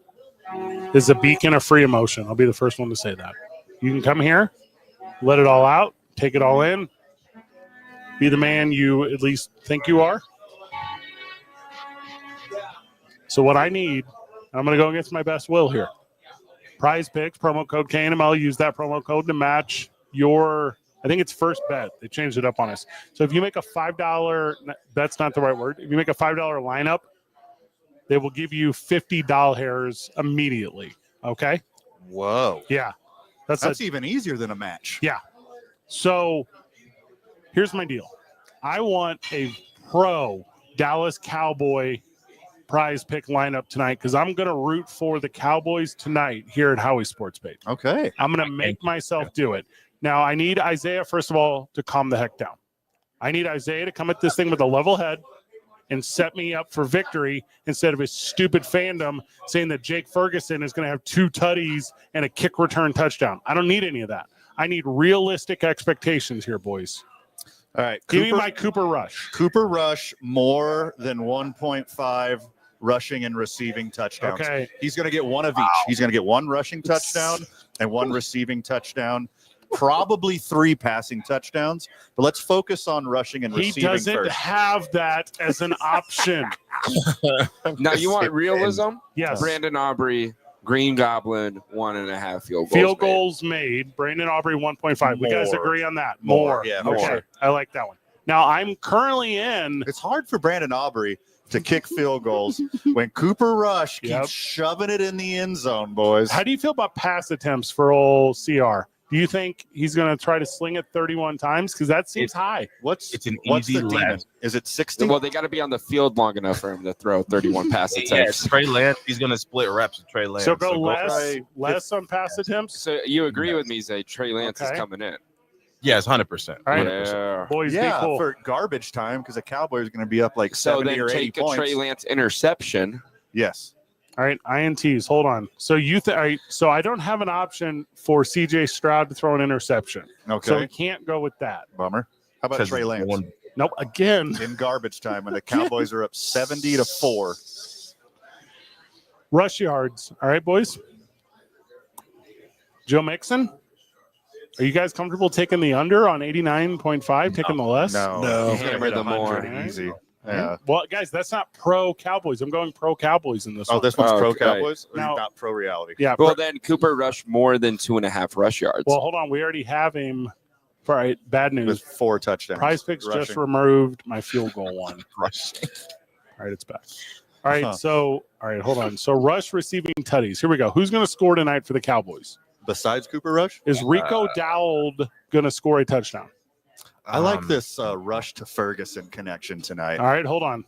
is a beacon of free emotion. I'll be the first one to say that. You can come here, let it all out, take it all in, be the man you at least think you are. So what I need, I'm going to go against my best will here. Prize Picks, promo code KNML. Use that promo code to match your, I think it's first bet. They changed it up on us. So if you make a $5, that's not the right word. If you make a $5 lineup, they will give you $50 immediately. Okay?
Whoa.
Yeah.
That's even easier than a match.
Yeah. So here's my deal. I want a pro Dallas Cowboy prize pick lineup tonight because I'm going to root for the Cowboys tonight here at Howie Sports Page.
Okay.
I'm going to make myself do it. Now, I need Isaiah, first of all, to calm the heck down. I need Isaiah to come at this thing with a level head and set me up for victory instead of his stupid fandom saying that Jake Ferguson is going to have 2 tutties and a kick return touchdown. I don't need any of that. I need realistic expectations here, boys.
All right.
Give me my Cooper Rush.
Cooper Rush more than 1.5 rushing and receiving touchdowns.
Okay.
He's going to get one of each. He's going to get 1 rushing touchdown and 1 receiving touchdown. Probably 3 passing touchdowns, but let's focus on rushing and receiving.
He doesn't
first.
have that as an option.
Now you want realism?
Yes.
Brandon Aubrey, Green Goblin, 1.5 field goals.
Field goals made. Brandon Aubrey, 1.5. We guys
More.
agree on that.
More. Yeah,
Okay.
more.
I like that one. Now I'm currently in.
It's hard for Brandon Aubrey to kick field goals when Cooper Rush keeps
Yep.
shoving it in the end zone, boys.
How do you feel about pass attempts for old CR? Do you think he's going to try to sling it 31 times? Because that seems high.
It's an
what's
easy
the demon?
left.
Is it 60?
Well, they got to be on the field long enough for him to throw 31 pass
Yeah,
attempts.
Trey Lance, he's going to split reps with Trey Lance.
So go
right.
less on pass attempts.
So you agree with me, Zay? Trey Lance is
Okay.
coming in.
Yes, 100%.
All right.
100%.
Yeah.
Boys,
yeah,
be cool.
for garbage time because the Cowboys are going to be up like
So
70
then
or 80
take a
points.
Trey Lance interception.
Yes.
All right, INTs. Hold on. So all right, so I don't have an option for CJ Stroud to throw an interception.
Okay.
So we can't go with that.
Bummer. How about
'Cause
Trey Lance?
one-
Nope. Again,
In garbage time when the Cowboys are up 70-4.
rush yards. All right, boys. Joe Mixon. Are you guys comfortable taking the under on 89.5? Taking the less?
No.
No.
He's gonna
Hammer
hit
the
100
more.
easy. Yeah.
Well, guys, that's not pro Cowboys. I'm going pro Cowboys in this
Oh,
one.
this one's
Oh,
pro
okay.
Cowboys? Or
Now-
not pro reality?
Yeah.
Well, then Cooper Rush more than 2.5 rush yards.
Well, hold on. We already have him. All right. Bad
With
news.
4 touchdowns.
Prize Picks just
rushing.
removed my field goal one.
Rushing.
All right, it's back. All right,
Huh.
so all right, hold on. So Rush receiving tutties. Here we go. Who's going to score tonight for the Cowboys?
Besides Cooper Rush?
Is Rico Dowd going to score a touchdown?
I like this Rush to Ferguson connection tonight.
All right, hold on.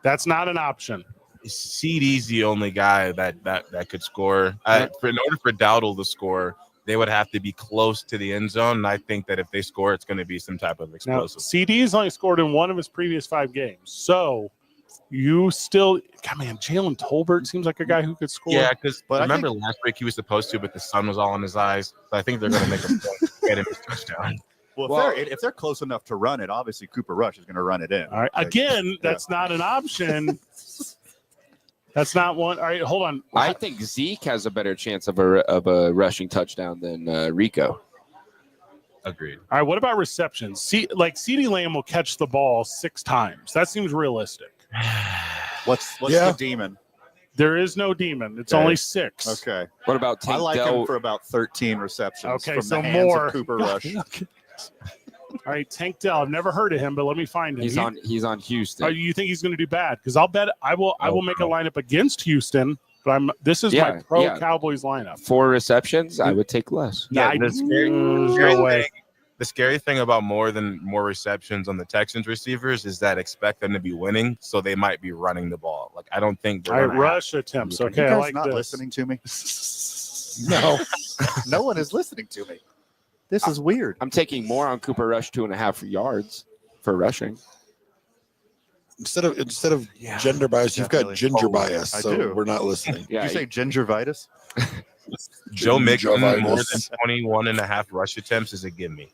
That's not an option.
CD's the only guy that could score. In order for Dowdle to score, they would have to be close to the end zone. And I think that if they score, it's going to be some type of
Now,
explosive.
CD's only scored in one of his previous 5 games. So you still, God, man, Jalen Tolbert seems like a guy who could score.
Yeah, because
But I
remember last week he was supposed to, but the sun was all in his eyes. So I think they're going to make him get him his touchdown.
Well, if they're close enough to run it, obviously Cooper Rush is going to run it in.
All right.
Like,
Again, that's not an option. That's not one. All right, hold on.
I think Zeke has a better chance of a rushing touchdown than Rico.
Agreed.
All right, what about receptions? CeeDee Lamb will catch the ball 6 times. That seems realistic.
What's
Yeah.
the demon?
There is no demon. It's
Okay.
only 6.
Okay.
What about
I
Tank
like
Dell?
him for about 13 receptions
Okay,
from
so
the hands
more.
of Cooper Rush.
All right, Tank Dell. I've never heard of him, but let me find him.
He's on Houston.
Oh, you think he's going to do bad? Because I'll bet I will make a lineup against Houston. But this is my
Yeah,
pro
yeah.
Cowboys lineup.
4 receptions, I would take less.
Nah,
Yeah,
there's no way.
The scary thing about more receptions on the Texans receivers is that expect them to be winning, so they might be running the ball. Like I don't think
All
they're
right,
gonna have-
rush attempts.
Are
Okay,
you
I
guys
like
not
this.
listening to me?
No.
No one is listening to me. This is weird.
I'm taking more on Cooper Rush 2.5 yards for rushing.
Instead of gender bias, you've got
Definitely.
ginger
Oh,
bias,
I
so
do.
we're not listening.
Yeah,
Did you say gingivitis?
Joe Mixon
Gingivitis.
more than 21.5 rush attempts is a gimme.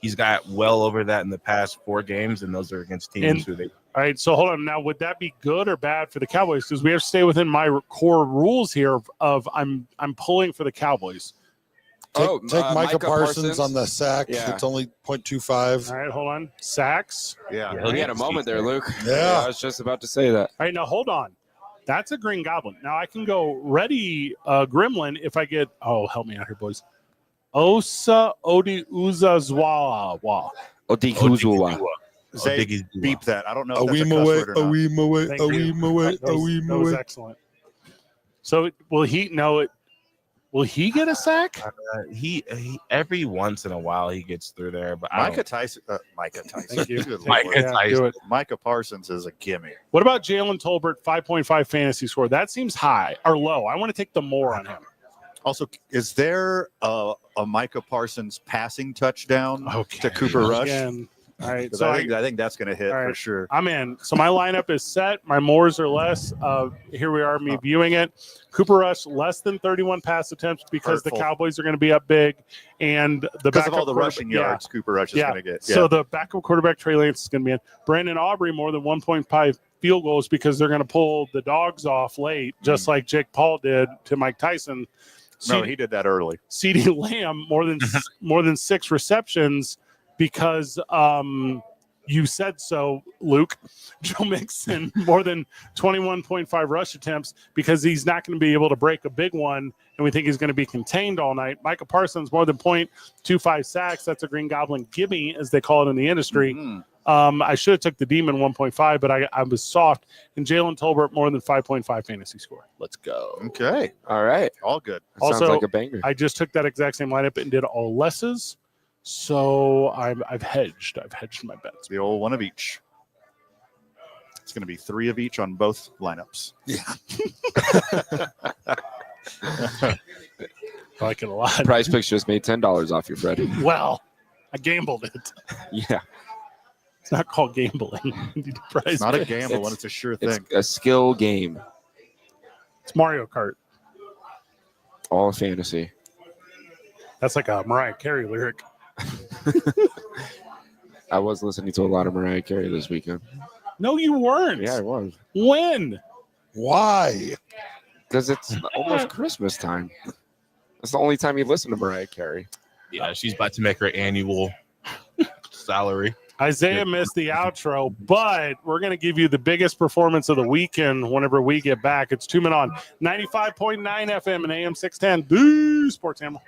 He's got well over that in the past 4 games, and those are against teams
And-
who they
All right, so hold on. Now, would that be good or bad for the Cowboys? Because we have to stay within my core rules here of I'm pulling for the Cowboys.
Take Micah Parsons on the sack.
Yeah.
It's only 0.25.
All right, hold on. Sacks.
Yeah.
You had a moment there, Luke.
Yeah.
I was just about to say that.
All right, now hold on. That's a Green Goblin. Now I can go ready Gremlin if I get. Oh, help me out here, boys. Osa Odi Uzazwawa.
Odikuzua.
Zay, beep that. I don't know if that's a cuss
Awimaway,
word or not.
Awimaway,
Thank you.
Awimaway,
That was
Awimaway.
excellent. So will he? No. Will he get a sack?
He every once in a while he gets through there, but
Micah Tyson.
Thank you.
Good
Micah
Lord.
Yeah,
Tyson.
do it.
Micah Parsons is a gimme.
What about Jalen Tolbert? 5.5 fantasy score. That seems high or low. I want to take the more on him.
Also, is there a Micah Parsons passing touchdown to Cooper Rush?
Again. All right.
'Cause
So
I think that's going to hit
all
for
right.
sure.
I'm in. So my lineup is set. My mores are less. Here we are, me viewing it. Cooper Rush, less than 31 pass attempts because
Hurtful.
the Cowboys are going to be up big. And the
Because
backup
of all the
quarterback-
rushing yards Cooper Rush is
Yeah.
going to get.
So the backup quarterback, Trey Lance, is going to be in. Brandon Aubrey, more than 1.5 field goals because they're going to pull the dogs off late, just like Jake Paul did to Mike Tyson.
No, he did that early.
CeeDee Lamb, more than 6 receptions because you said so, Luke. Joe Mixon, more than 21.5 rush attempts because he's not going to be able to break a big one, and we think he's going to be contained all night. Micah Parsons, more than 0.25 sacks. That's a Green Goblin gimme, as they call it in the industry. I should have took the Demon 1.5, but I was soft. And Jalen Tolbert, more than 5.5 fantasy score. Let's go.
Okay.
All right.
All good.
That sounds
Also,
like a banger.
I just took that exact same lineup and did all lesses. So I've hedged. I've hedged my bets.
The old one of each. It's going to be 3 of each on both lineups.
I like it a lot.
Price Picks just made $10 off your Fred.
Well, I gambled it.
Yeah.
It's not called gambling.
It's not a gamble when it's a sure
It's
thing.
a skill game.
It's Mario Kart.
All fantasy.
That's like a Mariah Carey lyric.
I was listening to a lot of Mariah Carey this weekend.
No, you weren't.
Yeah, I was.
When?
Why?
Because it's almost Christmas time. That's the only time you listen to Mariah Carey.
Yeah, she's about to make her annual salary.
Isaiah missed the outro, but we're going to give you the biggest performance of the weekend whenever we get back. It's 2 Men On 95.9 FM and AM 610. The Sports Animal.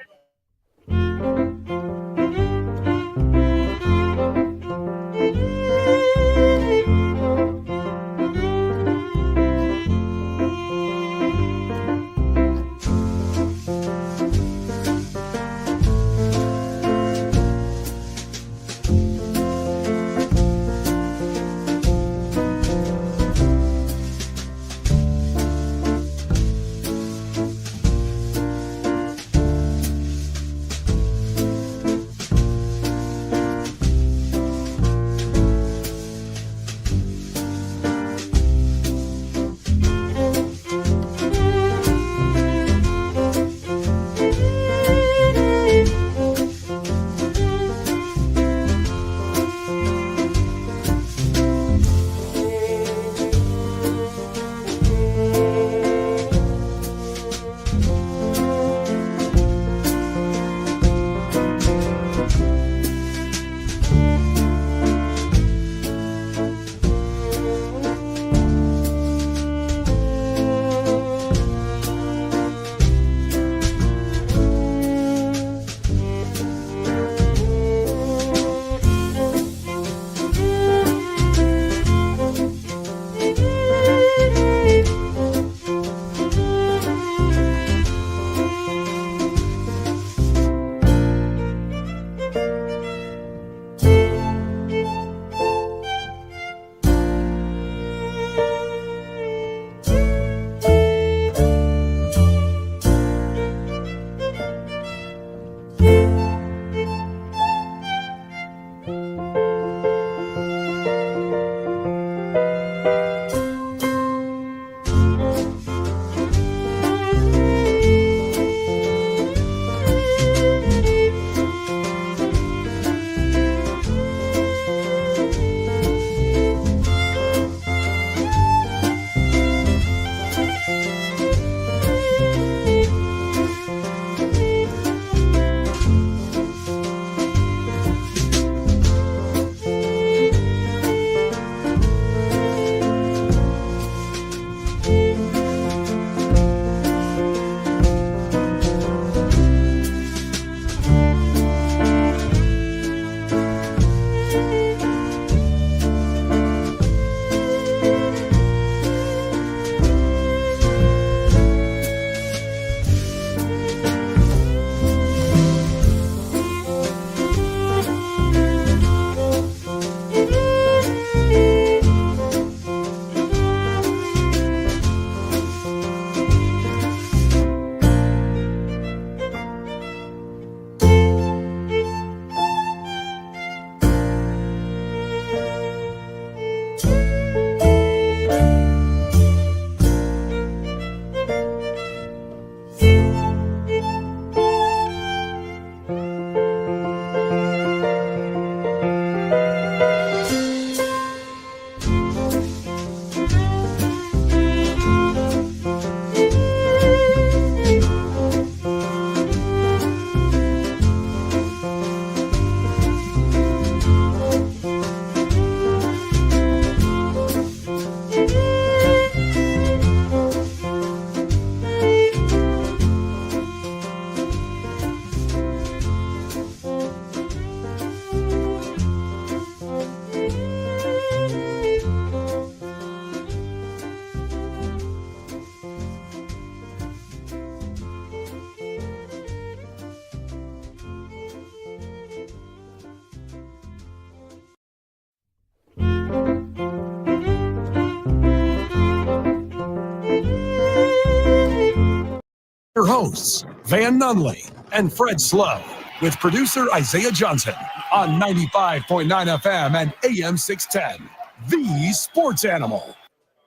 hosts, Van Nunley and Fred Slow, with producer Isaiah Johnson on 95.9 FM and AM 610. The Sports Animal.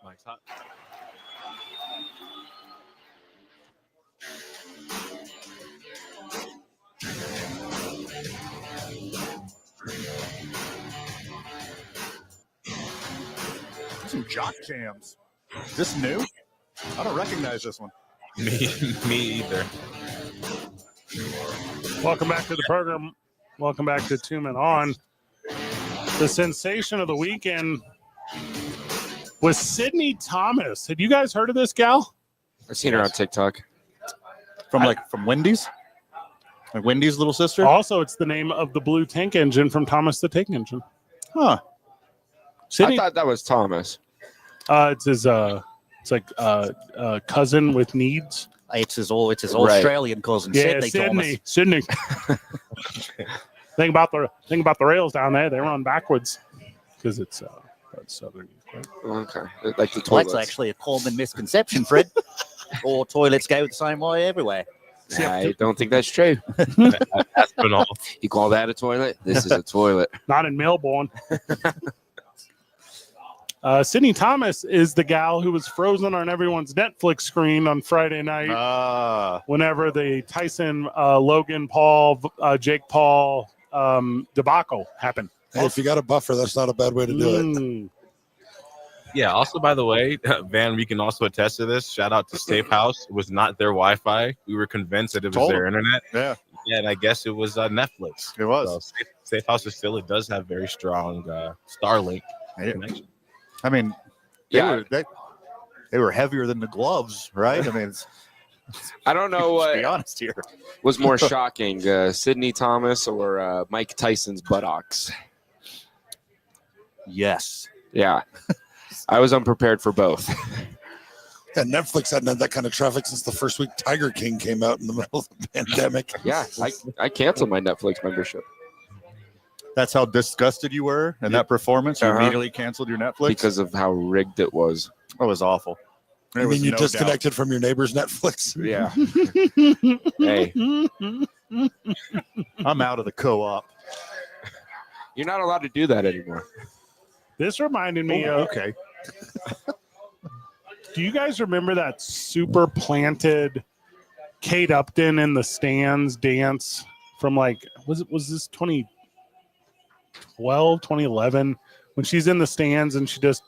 Mike's hot.
Some jock jams. Is this new? I don't recognize this one.
Me either.
Welcome back to the program. Welcome back to 2 Men On. The sensation of the weekend was Sydney Thomas. Had you guys heard of this gal?
I've seen her on TikTok.
From Wendy's? Like Wendy's little sister?
Also, it's the name of the blue tank engine from Thomas the Tank Engine.
Huh.
Sydney,
I thought that was Thomas.
it's his cousin with needs.
It's his
Right.
Australian cousin,
Yeah,
Sydney Thomas.
Sydney. Think about the rails down there. They run backwards because it's southern. Right?
Okay. Like the
Well,
toilets.
that's actually a common misconception, Fred. All toilets go the same way everywhere.
I don't think that's true.
That's been all.
You call that a toilet? This is a toilet.
Not in Melbourne. Sydney Thomas is the gal who was frozen on everyone's Netflix screen on Friday night whenever the Tyson, Logan Paul, Jake Paul debacle happened.
Hey, if you got a buffer, that's not a bad way to do it.
Yeah. Also, by the way, Van, we can also attest to this. Shout out to Safe House. It was not their Wi-Fi. We were convinced that it was
Told
their
them.
internet.
Yeah.
Yeah, and I guess it was Netflix.
It was.
So Safe House is still. It does have very strong Starlink
Yeah.
connection.
I mean, they were heavier than the gloves, right? I mean,
I don't know
let's
what
be honest here.
was more shocking, Sydney Thomas or Mike Tyson's buttocks.
Yes.
Yeah. I was unprepared for both.
Yeah, Netflix hadn't had that kind of traffic since the first week Tiger King came out in the middle of the pandemic.
Yeah, I canceled my Netflix membership.
That's how disgusted you were in that performance. You immediately canceled your Netflix
because of how rigged it was.
It was awful.
I mean, you disconnected from your neighbor's Netflix?
Yeah. Hey,
I'm out of the co-op.
you're not allowed to do that anymore.
This reminded me of.
Okay.
Do you guys remember that super planted Kate Upton in the stands dance from was this 2012, 2011 when she's in the stands and she just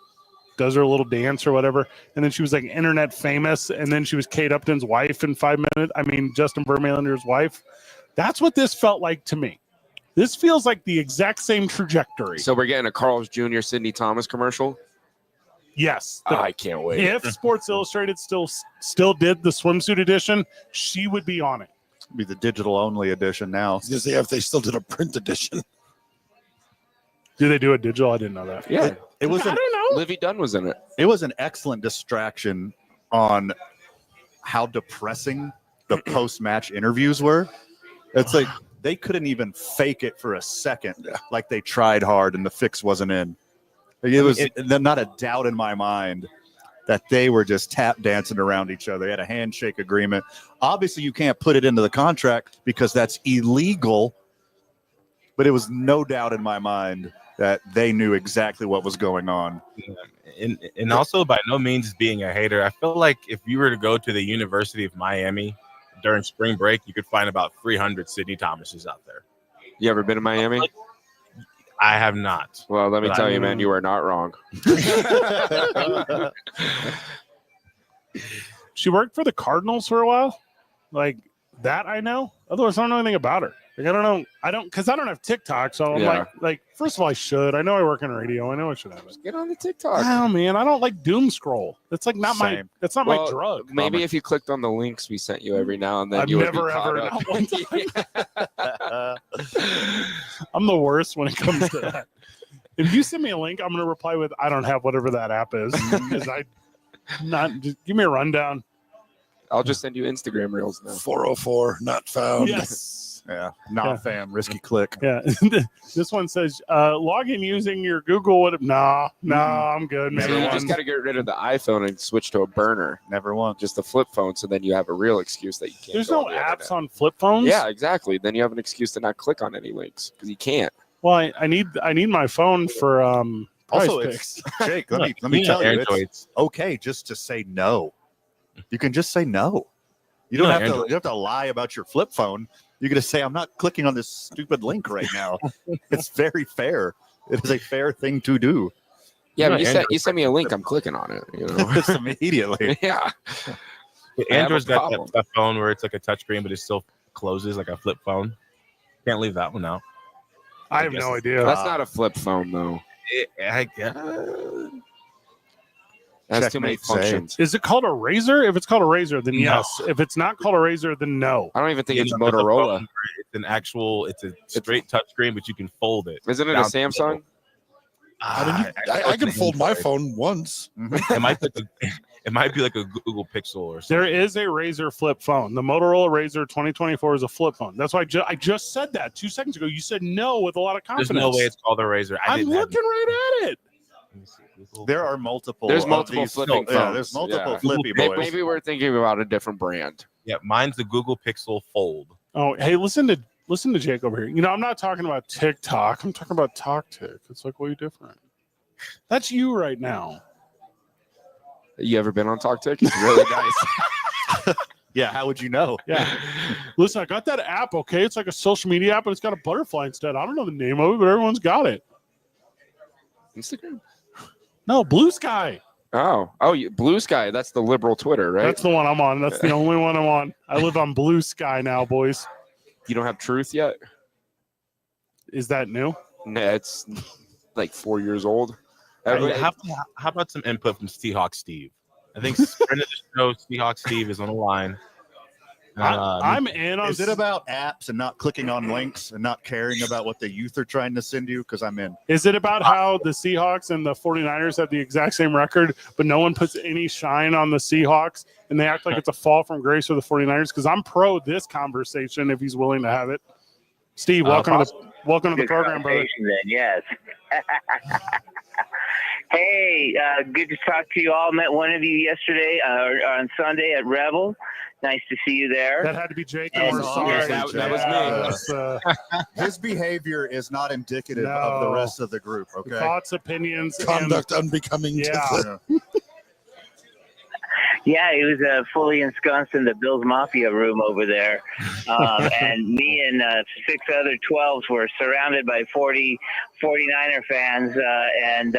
does her little dance or whatever, and then she was like internet famous, and then she was Kate Upton's wife in 5 minutes. I mean, Justin Verlander's wife. That's what this felt like to me. This feels like the exact same trajectory.
So we're getting a Carl's Jr. Sydney Thomas commercial.
Yes,
I can't wait.
if Sports Illustrated still did the swimsuit edition, she would be on it.
It'd be the digital only edition now.
Because if they still did a print edition.
Do they do a digital? I didn't know that.
Yeah,
It was
I don't know.
Livy Dunn was in it.
It was an excellent distraction on how depressing the post-match interviews were. It's like they couldn't even fake it for a second. Like they tried hard and the fix wasn't in. It was not a doubt in my mind that they were just tap dancing around each other. They had a handshake agreement. Obviously, you can't put it into the contract because that's illegal. But it was no doubt in my mind that they knew exactly what was going on.
And also, by no means being a hater, I feel like if you were to go to the University of Miami during spring break, you could find about 300 Sydney Thomases out there.
You ever been to Miami?
I have not.
Well, let me
But
tell
I
you,
mean-
man, you are not wrong.
She worked for the Cardinals for a while. Like that I know. Otherwise, I don't know anything about her. Like I don't know. Because I don't have TikTok. So I'm
Yeah.
like, first of all, I should. I know I work in radio. I know I should have it.
Get on the TikTok.
Oh man, I don't like doom scroll. That's like not
Same.
that's not
Well,
my drug.
Maybe if you clicked on the links we sent you every now and then,
I've
you would
never
be caught
ever
up.
not one time. I'm the worst when it comes to that. If you send me a link, I'm going to reply with I don't have whatever that app is because just give me a rundown.
I'll just send you Instagram reels now.
404, not found.
Yes. Yes.
Yeah. Not fam. Risky click.
Yeah. This one says, log in using your Google. Nah, I'm good.
So you just got to get rid of the iPhone and switch to a burner.
Never want.
Just the flip phone, so then you have a real excuse that you can't.
There's
go
no
on the
apps
internet.
on flip phones.
Yeah, exactly. Then you have an excuse to not click on any links because you can't.
Well, I need my phone for
Also,
Prize
it's Jake. Let me tell you,
Androids.
it's okay just to say no. You can just say no. You don't have to. You have to lie about your flip phone. You're going to say, "I'm not clicking on this stupid link right now." It's very fair. It is a fair thing to do.
Yeah, but you send me a link, I'm clicking on it. You know,
It's immediately.
yeah.
Android's got that phone where it's like a touchscreen, but it still closes like a flip phone. Can't leave that one out.
I have no idea.
That's not a flip phone though.
I guess.
That's too many functions.
Is it called a Razor? If it's called a Razor, then
No.
yes. If it's not called a Razor, then no.
I don't even think it's
a
Motorola.
phone where it's a straight touchscreen, but you can fold it.
Isn't it a Samsung?
I can fold my phone once.
It might be like a Google Pixel or something.
There is a Razor flip phone. The Motorola Razor 2024 is a flip phone. That's why I just said that 2 seconds ago. You said no with a lot of confidence.
There's no way it's called a Razor.
I'm looking right at it.
There are multiple.
There's
of
multiple
these-
flipping phones.
Yeah, there's multiple
Yeah.
flippy
Maybe,
boys.
maybe we're thinking about a different brand.
Yeah, mine's the Google Pixel Fold.
Oh, hey, listen to Jake over here. You know, I'm not talking about TikTok. I'm talking about TalkTick. It's like way different. That's you right now.
You ever been on TalkTick? It's really nice.
Yeah, how would you know?
Yeah. Listen, I got that app, okay? It's like a social media app, but it's got a butterfly instead. I don't know the name of it, but everyone's got it.
Instagram?
No, Blue Sky.
Oh, Blue Sky. That's the liberal Twitter, right?
That's the one I'm on. That's the only one I'm on. I live on Blue Sky now, boys.
You don't have Truth yet?
Is that new?
No, it's like 4 years old.
How about some input from Seahawk Steve? I think friend of the show, Seahawk Steve, is on the line.
I'm in on.
Is it about apps and not clicking on links and not caring about what the youth are trying to send you? Because I'm in.
Is it about how the Seahawks and the 49ers have the exact same record, but no one puts any shine on the Seahawks and they act like it's a fall from grace for the 49ers? Because I'm pro this conversation if he's willing to have it. Steve, welcome to the program, brother.
Then, yes. Hey, good to talk to you all. Met one of you yesterday or on Sunday at Revel. Nice to see you there.
That had to be Jake.
That
And we're
was
sorry.
that was me.
His behavior is not indicative of the rest of the group. Okay.
Thoughts, opinions,
Conduct unbecoming.
Yeah.
Yeah, he was fully ensconced in the Bills Mafia room over there. And me and 6 other 12s were surrounded by 49er fans. And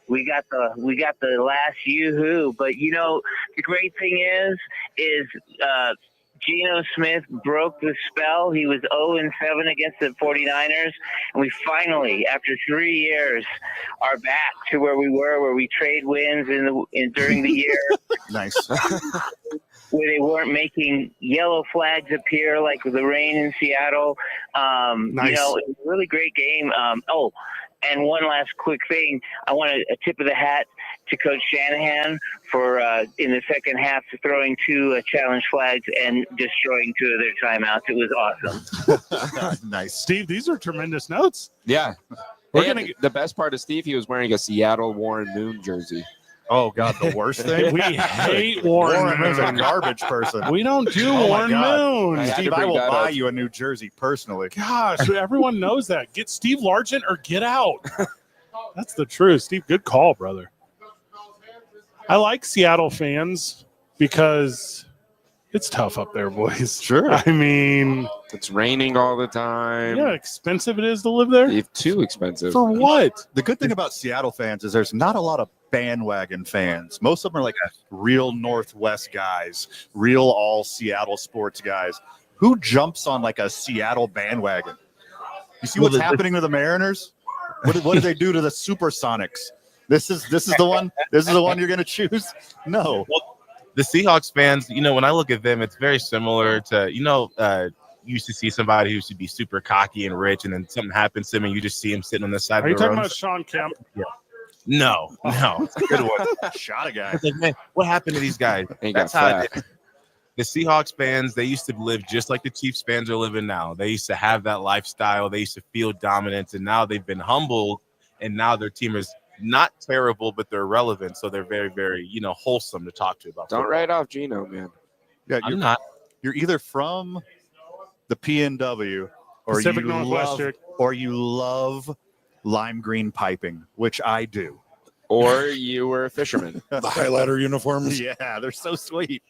we got the last yoo-hoo. But, you know, the great thing is Geno Smith broke the spell. He was 0-7 against the 49ers. And we finally, after 3 years, are back to where we were, where we trade wins during the year.
Nice.
Where they weren't making yellow flags appear like the rain in Seattle.
Nice.
You know, it was a really great game. And one last quick thing. I want a tip of the hat to Coach Shanahan for in the second half throwing 2 challenge flags and destroying 2 of their timeouts. It was awesome.
Nice.
Steve, these are tremendous notes.
Yeah.
We're
The best part of Steve, he was wearing a Seattle Warren Moon jersey.
Oh God, the worst thing.
We hate Warren
Moon's a
Moon.
garbage person.
We don't do
Oh, my
Warren
God.
Moon.
I had to
Steve, I
bring
will
that
buy
up.
you a new jersey personally.
Gosh, everyone knows that. Get Steve Largent or get out. That's the truth. Steve, good call, brother. I like Seattle fans because it's tough up there, boys.
Sure.
I mean,
It's raining all the time.
you know how expensive it is to live there?
It's too expensive.
For what?
The good thing about Seattle fans is there's not a lot of bandwagon fans. Most of them are like real Northwest guys, real all Seattle sports guys. Who jumps on like a Seattle bandwagon? You see what's happening to the Mariners? What did they do to the Supersonics? This is the one. This is the one you're going to choose. No.
Well, the Seahawks fans, you know, when I look at them, it's very similar to, you know, you used to see somebody who used to be super cocky and rich, and then something happens to him, and you just see him sitting on the side
Are you
of the
talking
road.
about Sean Kemp?
Yeah. No, it's a good one.
Shot a guy.
It's like, man, what happened to these guys?
Ain't
That's
got
how
fat.
the Seahawks fans, they used to live just like the Chiefs fans are living now. They used to have that lifestyle. They used to feel dominant, and now they've been humbled, and now their team is not terrible, but they're relevant. So they're very, very, wholesome to talk to about.
Don't
football.
write off Gino, man.
Yeah,
I'm not.
You're either from the PNW or you love lime green piping, which I do.
Or you were a fisherman.
The highlighter uniforms.
Yeah, they're so sweet.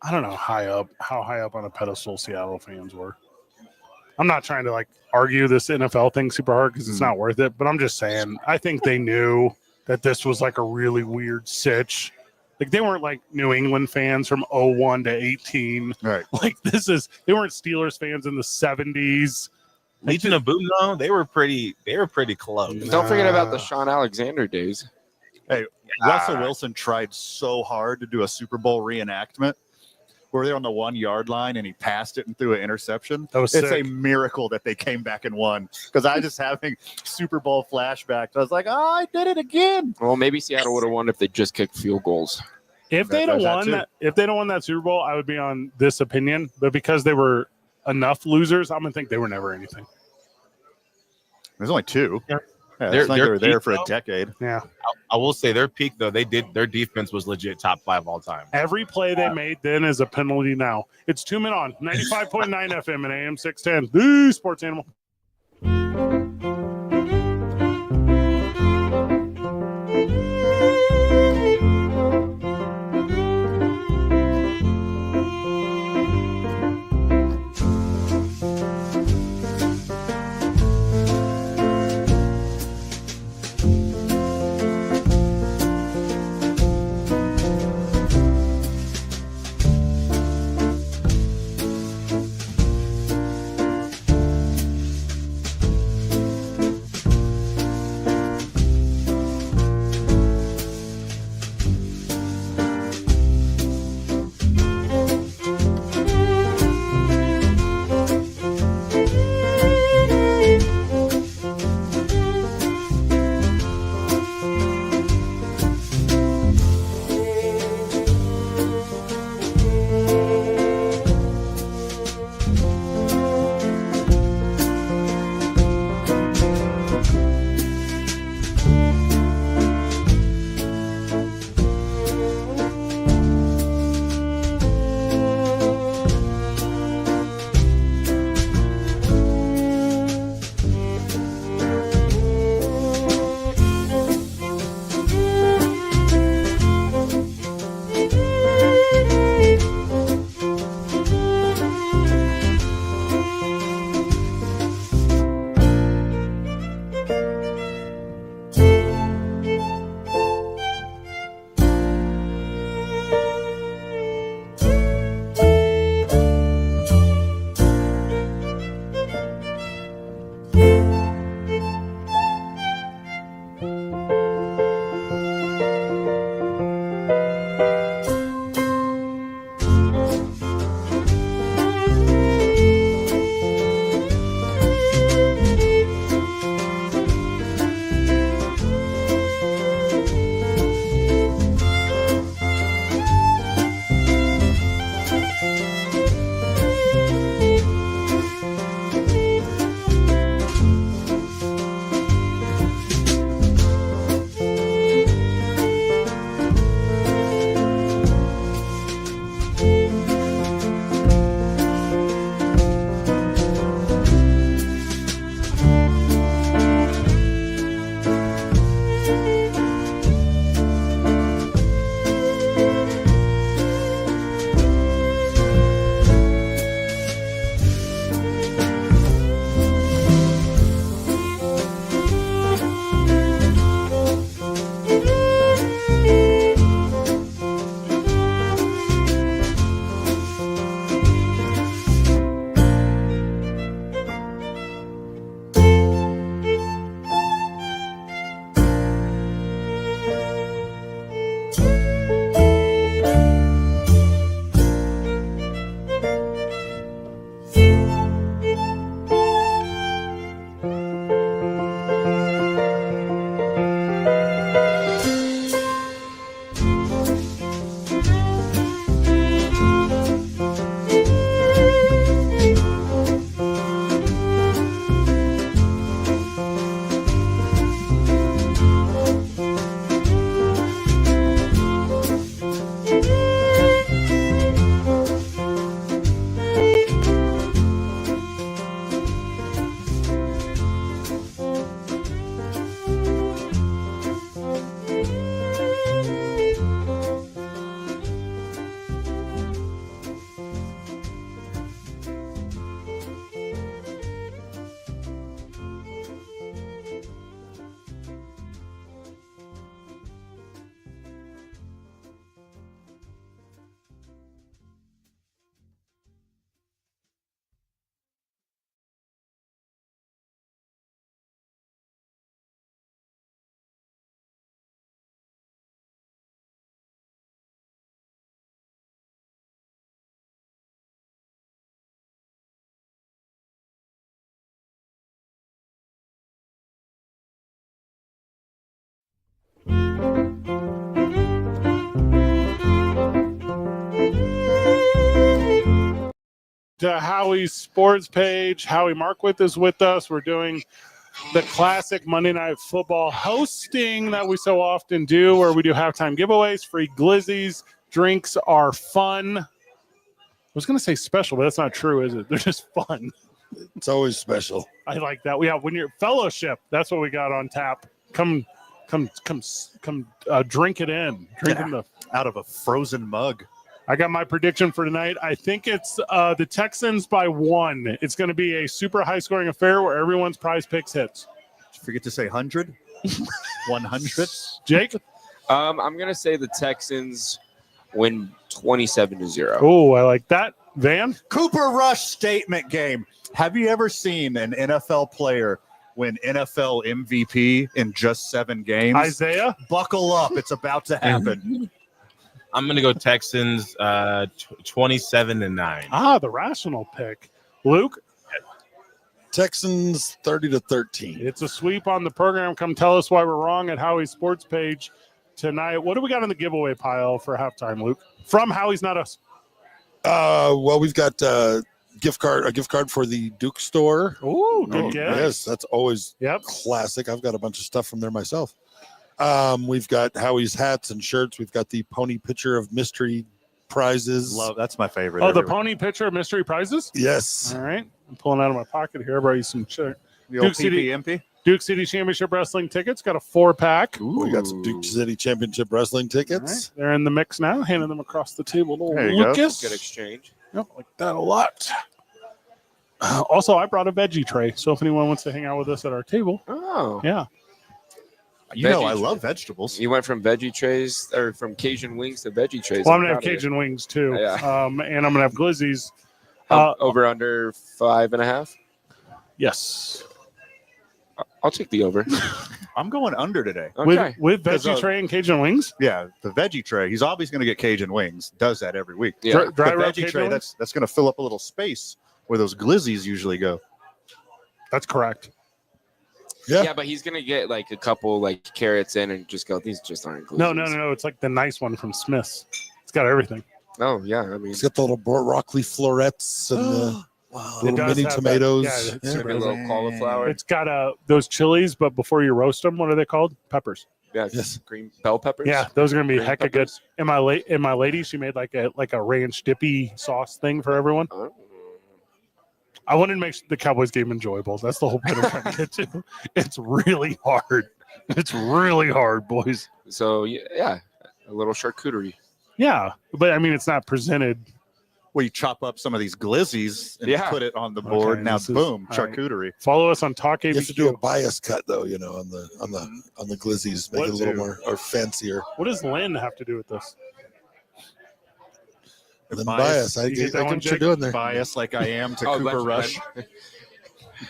I don't know how high up on a pedestal Seattle fans were. I'm not trying to argue this NFL thing super hard because it's not worth it, but I'm just saying I think they knew that this was a really weird sitch. They weren't New England fans from 01 to 18.
Right.
They weren't Steelers fans in the 70s.
Legion of Boom, though, they were pretty close.
Don't forget about the Sean Alexander days.
Hey, Russell Wilson tried so hard to do a Super Bowl reenactment where they're on the 1 yard line and he passed it and threw an interception.
That was
it's
sick.
a miracle that they came back and won because I just having Super Bowl flashbacks. I was like, I did it again.
Well, maybe Seattle would have won if they just kicked field goals.
If they'd have won that Super Bowl, I would be on this opinion. But because they were enough losers, I'm gonna think they were never anything.
There's only two.
Yeah.
Yeah, it's like they were there for a decade.
Yeah.
I will say their peak, though, their defense was legit top 5 all time.
Every play they made then is a penalty now. It's 2 Men On, 95.9 FM and AM 610, the Sports Animal. to Howie's sports page. Howie Markwith is with us. We're doing the classic Monday Night Football hosting that we so often do, where we do halftime giveaways, free glizzies. Drinks are fun. I was going to say special, but that's not true, is it? They're just fun.
It's always special.
I like that. We have when you're fellowship. That's what we got on tap. Come, drink it in. Drink in the
out of a frozen mug.
I got my prediction for tonight. I think it's the Texans by 1. It's going to be a super high-scoring affair where everyone's prize picks hits.
Did you forget to say 100? 100?
Jake?
I'm going to say the Texans win 27-0.
Oh, I like that. Van?
Cooper Rush statement game. Have you ever seen an NFL player win NFL MVP in just 7 games?
Isaiah?
Buckle up. It's about to happen.
I'm going to go Texans 27-9.
Ah, the rational pick. Luke?
Texans 30-13.
It's a sweep on the program. Come tell us why we're wrong at Howie's sports page tonight. What do we got on the giveaway pile for halftime, Luke? From Howie's Not Us.
Well, we've got a gift card for the Duke store.
Ooh, good guess.
Yes, that's always classic. I've got a bunch of stuff from there myself. We've got Howie's hats and shirts. We've got the pony pitcher of mystery prizes.
That's my favorite.
Oh, the pony pitcher of mystery prizes?
Yes.
All right. I'm pulling out of my pocket here. I brought you some
The old PPMP?
Duke City Championship Wrestling tickets. Got a 4-pack.
We got some Duke City Championship Wrestling tickets.
Right. They're in the mix now. Handing them across the table to
There you
Lucas.
Good exchange.
Yep, like that a lot. Also, I brought a veggie tray. So if anyone wants to hang out with us at our table.
Oh.
Yeah.
You know, I love vegetables.
You went from veggie trays or from Cajun wings to veggie trays.
Well, I'm going to have Cajun wings too.
Yeah.
And I'm going to have glizzies.
Over under 5.5?
Yes.
I'll take the over.
I'm going under today.
Okay.
With veggie tray and Cajun wings?
Yeah, the veggie tray. He's always going to get Cajun wings. Does that every week.
Yeah.
Dry
the
rub
veggie
Cajun
tray,
wings?
that's going to fill up a little space where those glizzies usually go.
That's correct.
Yeah, but he's gonna get like a couple like carrots in and just go. These just aren't glizzies.
No. It's like the nice one from Smith's. It's got everything.
Oh yeah, I mean,
It's got the little broccoli florets and the
It
little
does
mini
have
tomatoes.
that. Yeah, it's
maybe a little cauliflower.
It's got those chilies, but before you roast them, what are they called? Peppers.
Yeah,
Yes.
green bell peppers.
Yeah, those are gonna be
Green
hecka good.
peppers.
And my lady, she made like a ranch dippy sauce thing for everyone.
Oh.
I wanted to make the Cowboys game enjoyable. That's the whole point I'm trying to get to. It's really hard. It's really hard, boys.
So yeah, a little charcuterie.
Yeah, but I mean, it's not presented.
Where you chop up some of these glizzies and
Yeah.
put it on the board.
Okay,
Now,
this is-
boom,
all right.
charcuterie.
Follow us on Talk
You have to do a
ABQ.
bias cut though, you know, on the glizzies, make
What
it a little
do?
more or fancier.
What does Lynn have to do with this?
Then
Bias.
bias. I
You get
get
that one,
what you're
Jake?
doing there.
Bias like I am to
Oh,
Cooper
that's
Rush.
right.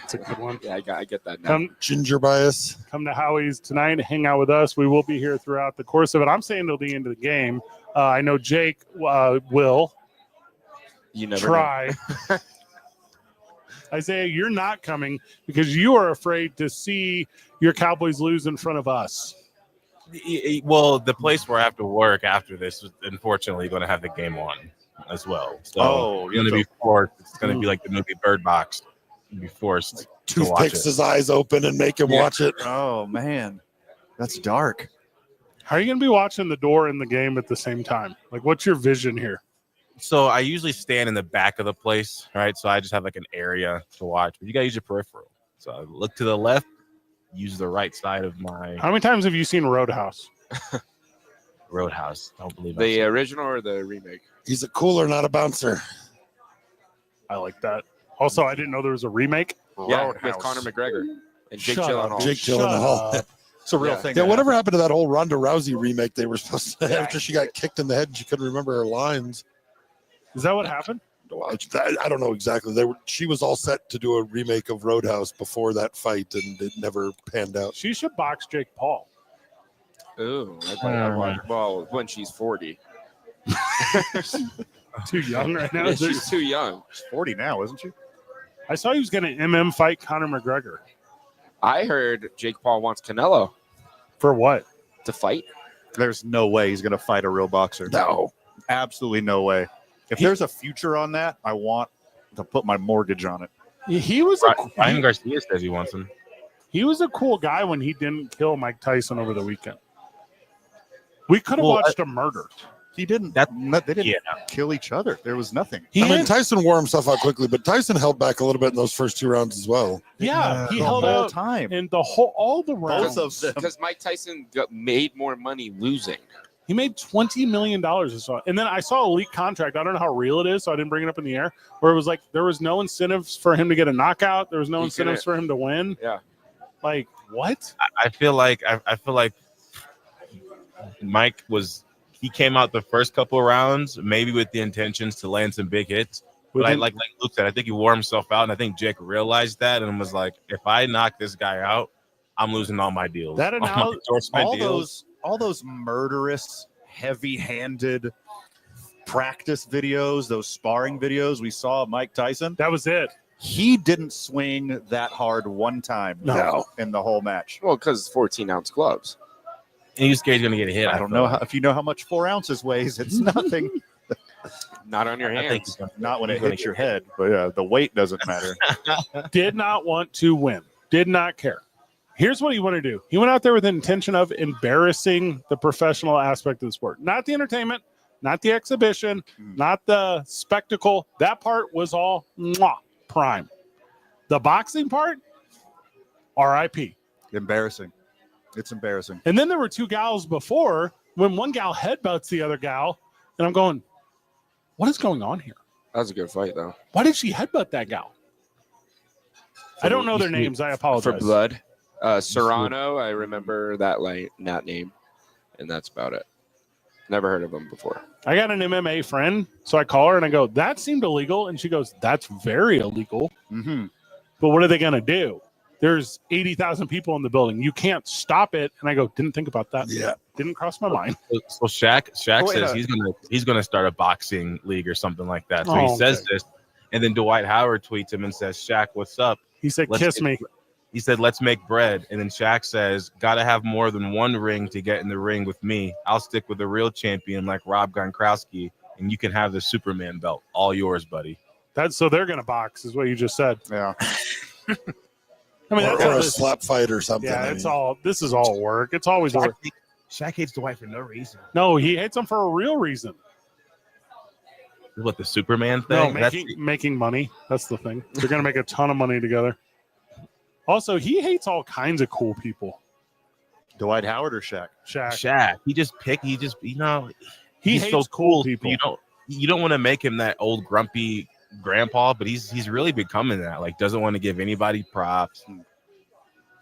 It's a good one.
Yeah, I get that now.
Ginger bias.
Come to Howie's tonight. Hang out with us. We will be here throughout the course of it. I'm saying till the end of the game. I know Jake will
You never
try. Isaiah, you're not coming because you are afraid to see your Cowboys lose in front of us.
Well, the place where I have to work after this is unfortunately going to have the game on as well. So
Oh,
it's going to be forced. It's going to be like the movie Bird Box. Be forced to watch
Toothpicks
it.
his eyes open and make him watch it.
Oh, man. That's dark.
How are you going to be watching the door and the game at the same time? Like, what's your vision here?
So I usually stand in the back of the place, right? So I just have like an area to watch. But you got to use your peripheral. So I look to the left, use the right side of my
How many times have you seen Roadhouse?
Roadhouse. Don't believe
The original or the remake?
He's a cooler, not a bouncer.
I like that. Also, I didn't know there was a remake.
Yeah, with
Roadhouse.
Conor McGregor and Jake
Shut up.
Gyllenhaal.
Jake
Shut
Gyllenhaal.
up.
It's a real
Yeah.
thing.
Yeah,
that
whatever
happened.
happened to that whole Ronda Rousey remake they were supposed to after she got kicked in the head and she couldn't remember her lines?
Is that what happened?
I don't know exactly. She was all set to do a remake of Roadhouse before that fight, and it never panned out.
She should box Jake Paul.
Ooh, I'd watch. Well, when she's 40.
Too young right now.
Yeah, she's too young.
She's 40 now, isn't she?
I saw he was going to MM fight Conor McGregor.
I heard Jake Paul wants Canelo
For what?
to fight.
There's no way he's going to fight a real boxer.
No.
Absolutely no way. If there's a future on that, I want to put my mortgage on it.
He was
Ryan Garcia says he wants him.
He was a cool guy when he didn't kill Mike Tyson over the weekend. We could have watched a murder.
He didn't. They didn't kill each other. There was nothing.
Tyson wore himself out quickly, but Tyson held back a little bit in those first 2 rounds as well.
Yeah, he
the
held
whole
out
time.
in all the rounds.
Both of them.
Because Mike Tyson made more money losing.
He made $20 million or so. And then I saw a leaked contract. I don't know how real it is, so I didn't bring it up in the air, where it was like there was no incentives for him to get a knockout. There was no incentives for him to win.
Yeah.
Like, what?
I feel like Mike he came out the first couple of rounds maybe with the intentions to land some big hits. But like Luke said, I think he wore himself out, and I think Jake realized that and was like, if I knock this guy out, I'm losing all my deals.
That
all those murderous, heavy-handed practice videos, those sparring videos we saw of Mike Tyson.
That was it.
He didn't swing that hard one time in the whole match.
Well, because 14-ounce gloves.
And you're scared he's going to get hit.
I don't know if you know how much 4 ounces weighs. It's nothing.
Not on your hands.
Not when it hits your head. But yeah, the weight doesn't matter.
Did not want to win. Did not care. Here's what he wanted to do. He went out there with the intention of embarrassing the professional aspect of the sport. Not the entertainment, not the exhibition, not the spectacle. That part was all prime. The boxing part, RIP.
Embarrassing. It's embarrassing.
And then there were 2 gals before when one gal headbutts the other gal. And I'm going, what is going on here?
That was a good fight, though.
Why did she headbutt that gal? I don't know their names. I apologize.
For blood. Serrano, I remember that name. And that's about it. Never heard of him before.
I got an MMA friend. So I call her and I go, that seemed illegal. And she goes, that's very illegal.
Mm-hmm.
But what are they going to do? There's 80,000 people in the building. You can't stop it. And I go, didn't think about that.
Yeah.
Didn't cross my mind.
So Shaq says he's gonna start a boxing league or something like that. So he says this, and then Dwight Howard tweets him and says, "Shaq, what's up?"
He said, "Kiss me."
He said, "Let's make bread." And then Shaq says, "Gotta have more than one ring to get in the ring with me. I'll stick with a real champion like Rob Gronkowski, and you can have the Superman belt. All yours, buddy."
So they're gonna box, is what you just said.
Yeah.
I mean,
or a slap fight or something.
Yeah, this is all work. It's always work.
Shaq hates Dwight for no reason.
No, he hates him for a real reason.
What, the Superman thing?
No, making money. That's the thing. They're going to make a ton of money together. Also, he hates all kinds of cool people.
Dwight Howard or Shaq?
Shaq. He
hates
so
cool people.
You don't want to make him that old grumpy grandpa, but he's really becoming that. Like, doesn't want to give anybody props.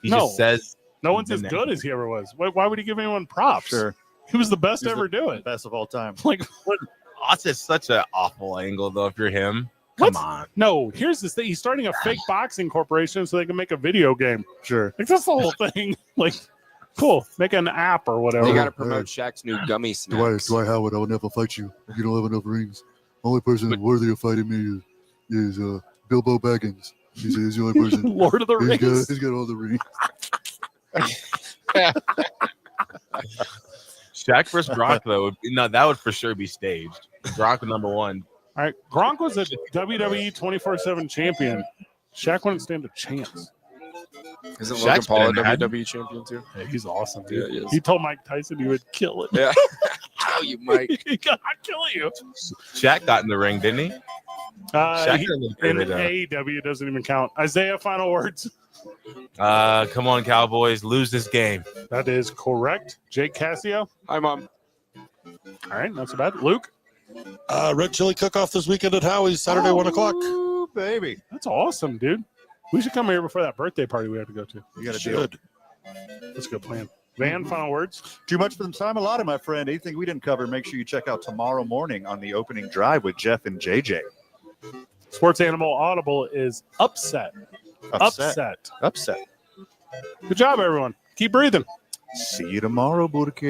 He just says
no one's as good as he ever was. Why would he give anyone props?
Sure.
He was the best to ever do it.
Best of all time.
Like, what?
That's such an awful angle, though, if you're him. Come on.
No, here's this thing. He's starting a fake boxing corporation so they can make a video game.
Sure.
Like, that's the whole thing. Like, cool. Make an app or whatever.
They got to promote Shaq's new gummy snacks.
Dwight Howard, I will never fight you. You don't have enough rings. Only person worthy of fighting me is Bilbo Baggins. He's the only person.
Lord of the Rings.
He's got all the rings.
Shaq versus Gronk, though, that would for sure be staged. Gronk number one.
All right, Gronk was a WWE 24/7 champion. Shaq wouldn't stand a chance.
Isn't Logan Paul a WWE champion too?
Yeah, he's awesome, dude.
Yeah,
he told Mike Tyson he would kill it.
Yeah, kill you, Mike.
I'll kill you.
Shaq got in the ring, didn't he?
In AEW doesn't even count. Isaiah, final words.
Come on, Cowboys, lose this game.
That is correct. Jake Cassio.
Hi, Mom.
All right, not so bad. Luke.
Red Chili Cook-Off this weekend at Howie's, Saturday, 1 o'clock.
Ooh, baby.
That's awesome, dude. We should come here before that birthday party we have to go to.
You got to do it.
That's a good plan. Van, final words.
Too much for the time allotted, my friend. Anything we didn't cover, make sure you check out tomorrow morning on the opening drive with Jeff and JJ.
Sports Animal Audible is upset.
Upset.
Good job, everyone. Keep breathing.
See you tomorrow, Burke.